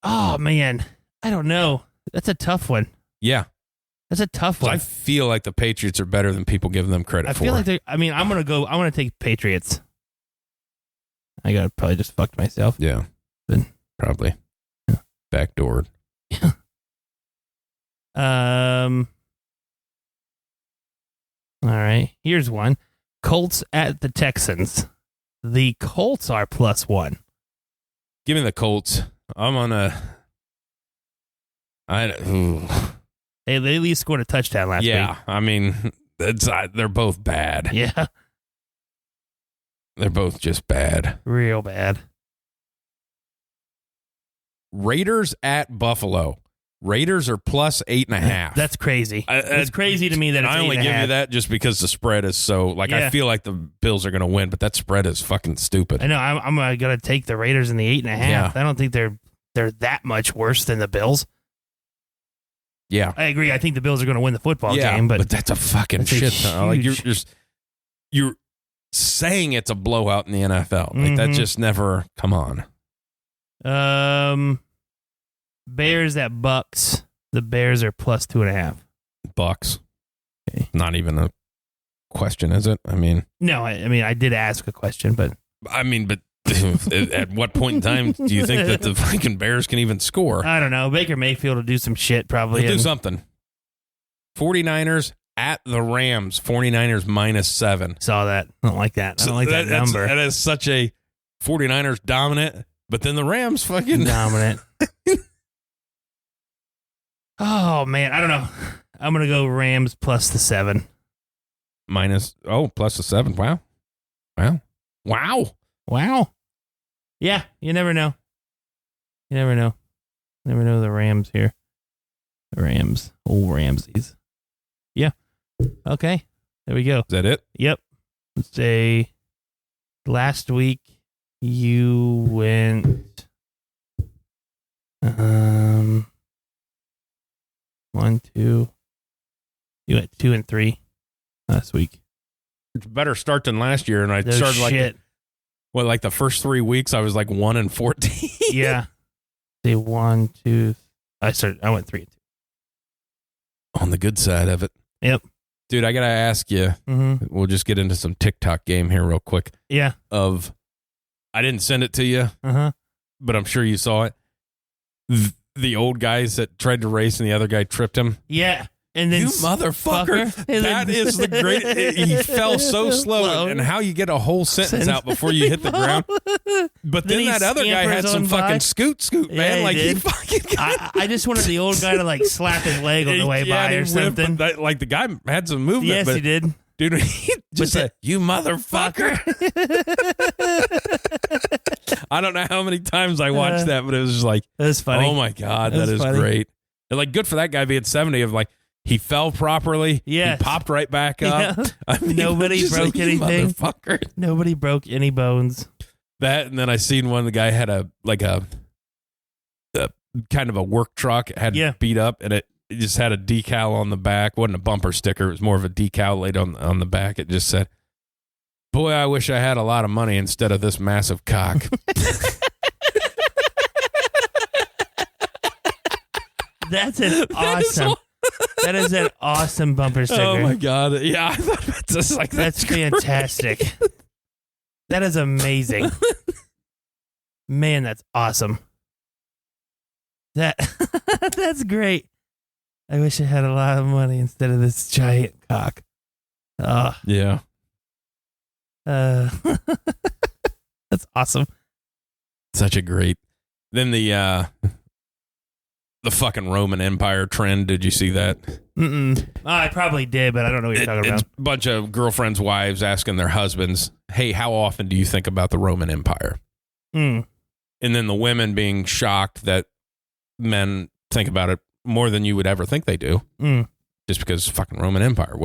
Oh, man. I don't know. That's a tough one. Yeah. That's a tough one. I feel like the Patriots are better than people give them credit for. I feel like I'm going to take Patriots. I got to probably just fucked myself. Yeah. But, probably. Yeah. Backdoored. Yeah. All right. Here's one. Colts at the Texans. The Colts are +1. Give me the Colts. I'm on a. They at least scored a touchdown last week. Yeah, I mean, they're both bad. Yeah. They're both just bad. Real bad. Raiders at Buffalo. Raiders are +8.5. That's crazy. It's crazy to me that it's I only give you that just because the spread is so, like, I feel like the Bills are going to win, but that spread is fucking stupid. I know. I'm going to take the Raiders in the 8.5. Yeah. I don't think they're that much worse than the Bills. Yeah. I agree. I think the Bills are going to win the football game, but that's a fucking shit ton. Like, you're saying it's a blowout in the NFL. Like, that just never, come on. Bears at Bucks. The Bears are +2.5. Bucks. Okay. Not even a question, is it? I mean, no. I mean, I did ask a question, but at what point in time do you think that the fucking Bears can even score? I don't know. Baker Mayfield will do some shit probably. He'll do something. 49ers at the Rams. 49ers -7. Saw that. I don't like that. I don't like that number. That is such a 49ers dominant, but then the Rams fucking dominant. Oh, man. I don't know. I'm going to go Rams +7. +7. Wow. Yeah, you never know. Never know the Rams here. The Rams. Old Ramses. Yeah. Okay. There we go. Is that it? Yep. Let's say last week you went 1, 2. You went 2 and 3 last week. It's a better start than last year, and I started like the first 3 weeks I was like 1 and 14. Yeah. Say 1, 2. I went 3 and 2. On the good side of it. Yep. Dude, I gotta ask you. We'll just get into some TikTok game here real quick. Yeah. I didn't send it to you, but I'm sure you saw it. The old guys that tried to race and the other guy tripped him. Yeah. And then you motherfucker. That is the great. He fell so slow. And how you get a whole sentence out before you hit the ground. But then that other guy had some fucking scoot, man. Yeah, like he fucking. I just wanted the old guy to like slap his leg on the way by or something. Like the guy had some movement. Yes, he did. Dude, he just said, "You motherfucker." I don't know how many times I watched that, but it was just like, that's funny. Oh my God, that is funny. Great. And like, good for that guy being 70 of like, he fell properly. Yes. He popped right back up. Yeah. I mean, nobody broke anything. Motherfucker. Nobody broke any bones. That, and then I seen one, the guy had a kind of a work truck, had beat up, and it just had a decal on the back. Wasn't a bumper sticker. It was more of a decal laid on the back. It just said, "Boy, I wish I had a lot of money instead of this massive cock." That is an awesome bumper sticker. Oh my God. Yeah, I thought that's fantastic. That is amazing. Man, that's awesome. That's great. I wish I had a lot of money instead of this giant cock. Yeah. That's awesome. Such a great. Then the fucking Roman Empire trend. Did you see that? I probably did, but I don't know what you're talking about. It's a bunch of girlfriends' wives asking their husbands, "Hey, how often do you think about the Roman Empire?" And then the women being shocked that men think about it more than you would ever think they do. Just because fucking Roman Empire.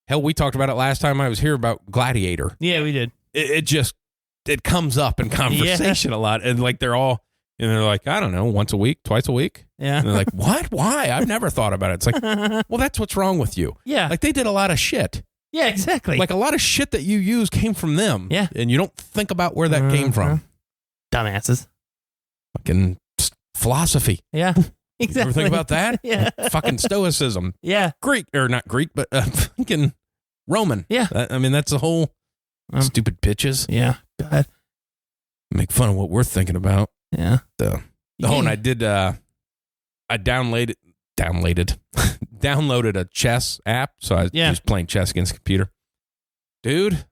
Hell, we talked about it last time I was here about Gladiator. Yeah, we did. It comes up in conversation a lot, and like they're like, I don't know, once a week, twice a week. Yeah. And they're like, what? Why? I've never thought about it. It's like, well, that's what's wrong with you. Yeah. Like they did a lot of shit. Yeah, exactly. Like a lot of shit that you use came from them. Yeah. And you don't think about where that came from. Dumbasses. Fucking philosophy. Yeah. Exactly. Ever think about that? Yeah. Fucking stoicism. Yeah. Greek, or not Greek, but fucking Roman. Yeah. I mean, that's the whole stupid bitches. Yeah. God. Make fun of what we're thinking about. Yeah. So. Oh, and I did, I downloaded a chess app. So I was playing chess against the computer. Dude,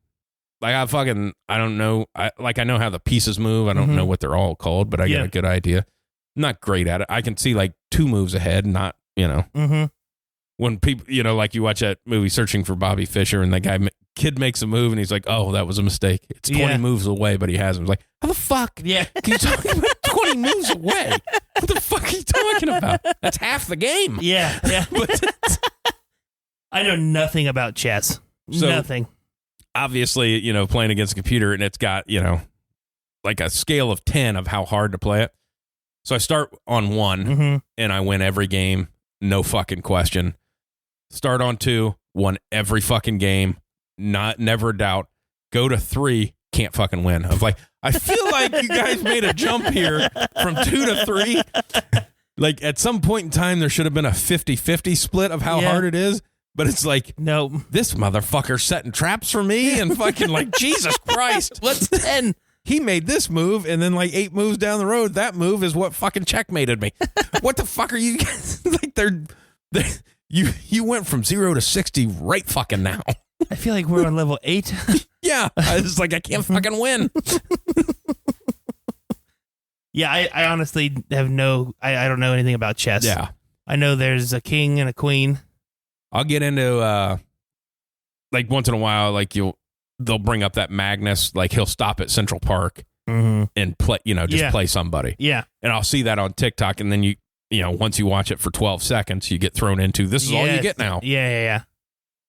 like I don't know. I know how the pieces move. I don't know what they're all called, but I got a good idea. I'm not great at it. I can see like 2 moves ahead, not, when people, like you watch that movie Searching for Bobby Fischer and the kid makes a move and he's like, oh, that was a mistake. It's 20 moves away, but he has him. He's like, how the fuck? Yeah. Can you talk about 20 moves away? What the fuck are you talking about? That's half the game. Yeah. Yeah. I know nothing about chess. So, nothing. Obviously, playing against a computer and it's got, like a scale of 10 of how hard to play it. So I start on 1 and I win every game. No fucking question. Start on 2, won every fucking game. Never a doubt. Go to 3, can't fucking win. I'm like, I feel like you guys made a jump here from 2 to 3. Like at some point in time, there should have been a 50-50 split of how hard it is. But it's like, no, this motherfucker setting traps for me and fucking like, Jesus Christ. What's 10? He made this move, and then like 8 moves down the road, that move is what fucking checkmated me. What the fuck are you guys like? You went from 0 to 60 right fucking now. I feel like we're on level 8. Yeah, I was like, I can't fucking win. Yeah, I honestly have I don't know anything about chess. Yeah, I know there's a king and a queen. I'll get into like once in a while, like they'll bring up that Magnus, like he'll stop at Central Park and play, play somebody. Yeah. And I'll see that on TikTok. And then once you watch it for 12 seconds, you get thrown into, this is all you get now. Yeah.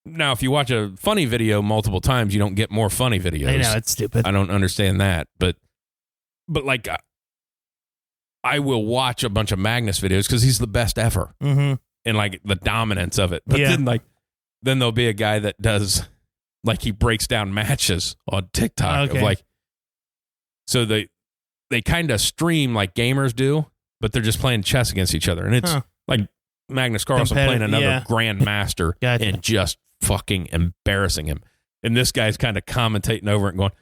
Now, if you watch a funny video multiple times, you don't get more funny videos. I know, it's stupid. I don't understand that. But like, I will watch a bunch of Magnus videos because he's the best ever. And like the dominance of it. But then there'll be a guy that does, like he breaks down matches on TikTok of like, so they kind of stream like gamers do, but they're just playing chess against each other. And it's like Magnus Carlsen playing another grandmaster and just fucking embarrassing him. And this guy's kind of commentating over it and going,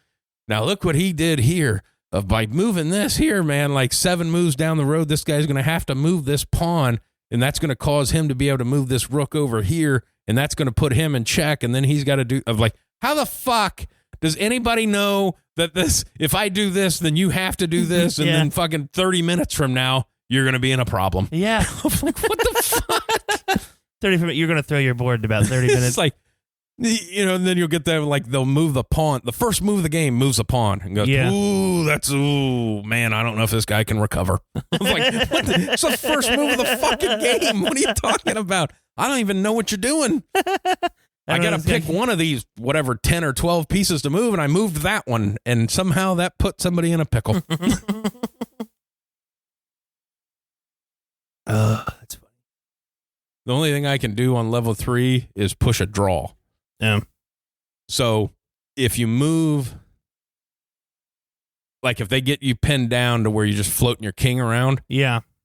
now look what he did here by moving this here, man, like 7 moves down the road, this guy's going to have to move this pawn and that's going to cause him to be able to move this rook over here. And that's going to put him in check. And then he's got to do of like, how the fuck does anybody know that this, if I do this, then you have to do this. And then fucking 30 minutes from now, you're going to be in a problem. Yeah. I'm like, what the fuck? 30 minutes, you're going to throw your board in about 30 minutes. It's like, and then you'll get there, like they'll move the pawn. The first move of the game moves a pawn and goes, ooh, man, I don't know if this guy can recover. I'm like, it's the first move of the fucking game. What are you talking about? I don't even know what you're doing. I got to pick one of these, whatever, 10 or 12 pieces to move, and I moved that one, and somehow that put somebody in a pickle. That's funny. The only thing I can do on level 3 is push a draw. Yeah. So if you move, like if they get you pinned down to where you're just floating your king around,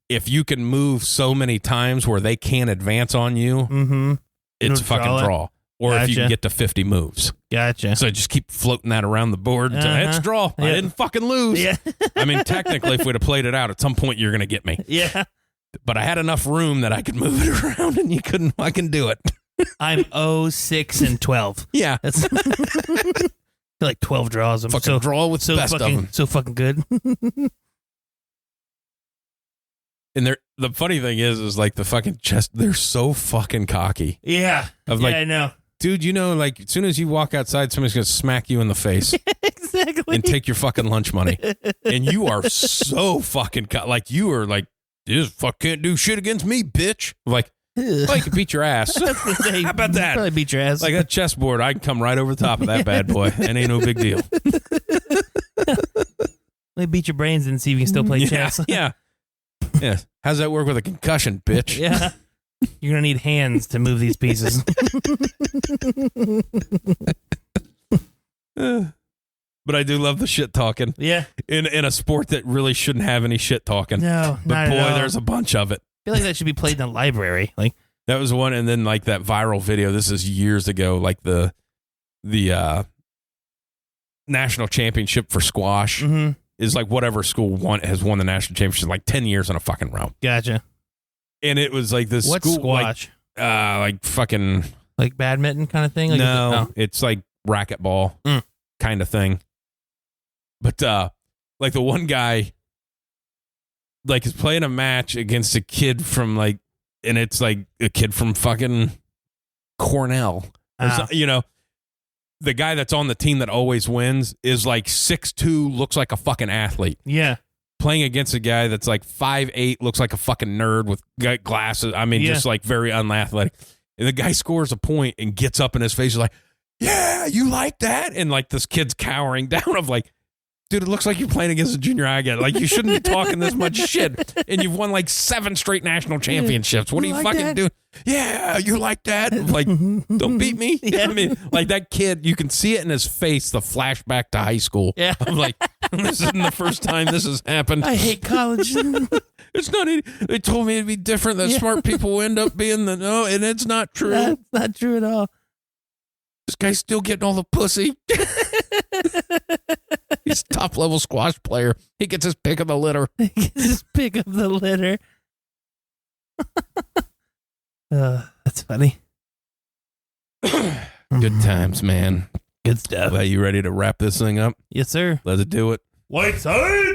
if you can move so many times where they can't advance on you, it's a fucking draw. Or if you can get to 50 moves. Gotcha. So just keep floating that around the board until it's draw. I didn't fucking lose. Yeah. I mean, technically, if we'd have played it out, at some point you're going to get me. Yeah. But I had enough room that I could move it around and you couldn't fucking do it. I'm 6 and 12. Yeah. That's like 12 draws. I'm fucking draw with the best of them. So fucking good. And the funny thing is like the fucking chest, they're so fucking cocky. Yeah. Like, I know. Dude, like as soon as you walk outside, somebody's going to smack you in the face. Exactly. And take your fucking lunch money. And you are so fucking like you are like, this fuck can't do shit against me, bitch. Like, well, you can beat your ass. How about that? Probably beat your ass. Like a chessboard, I can come right over the top of that bad boy. It ain't no big deal. Let me beat your brains and see if you can still play chess. Yeah. How's that work with a concussion, bitch? Yeah. You're going to need hands to move these pieces. But I do love the shit talking. Yeah. In a sport that really shouldn't have any shit talking. No, but not boy, at all. there's a bunch of it. I feel like that should be played in the library. Like that was one, and then like that viral video. This is years ago. Like the national championship for squash is like whatever school has won the national championship like 10 years in a fucking row. Gotcha. And it was like this What's school squash? Like fucking like badminton kind of thing. Like no, it's like racquetball kind of thing. But like the one guy like is playing a match against a kid from like, and it's like a kid from fucking Cornell. You know, the guy that's on the team that always wins is like 6'2", looks like a fucking athlete. Yeah. Playing against a guy that's like 5'8", looks like a fucking nerd with glasses. I mean, just like very unathletic. And the guy scores a point and gets up in his face. He's like, yeah, you like that? And like this kid's cowering down of like, dude, it looks like you're playing against a junior high guy. Like, you shouldn't be talking this much shit. And you've won like 7 straight national championships. What are you like fucking doing? Yeah, you like that? Like, don't beat me. Yeah. I mean, like that kid, you can see it in his face, the flashback to high school. Yeah. I'm like, this isn't the first time this has happened. I hate college. It's not, they told me it'd be different, that smart people end up being no, and it's not true. That's not true at all. This guy's still getting all the pussy. He's a top level squash player. He gets his pick of the litter. He gets his pick of the litter. That's funny. Good times, man. Good stuff. Are you ready to wrap this thing up? Yes, sir. Let's do it. WideSide.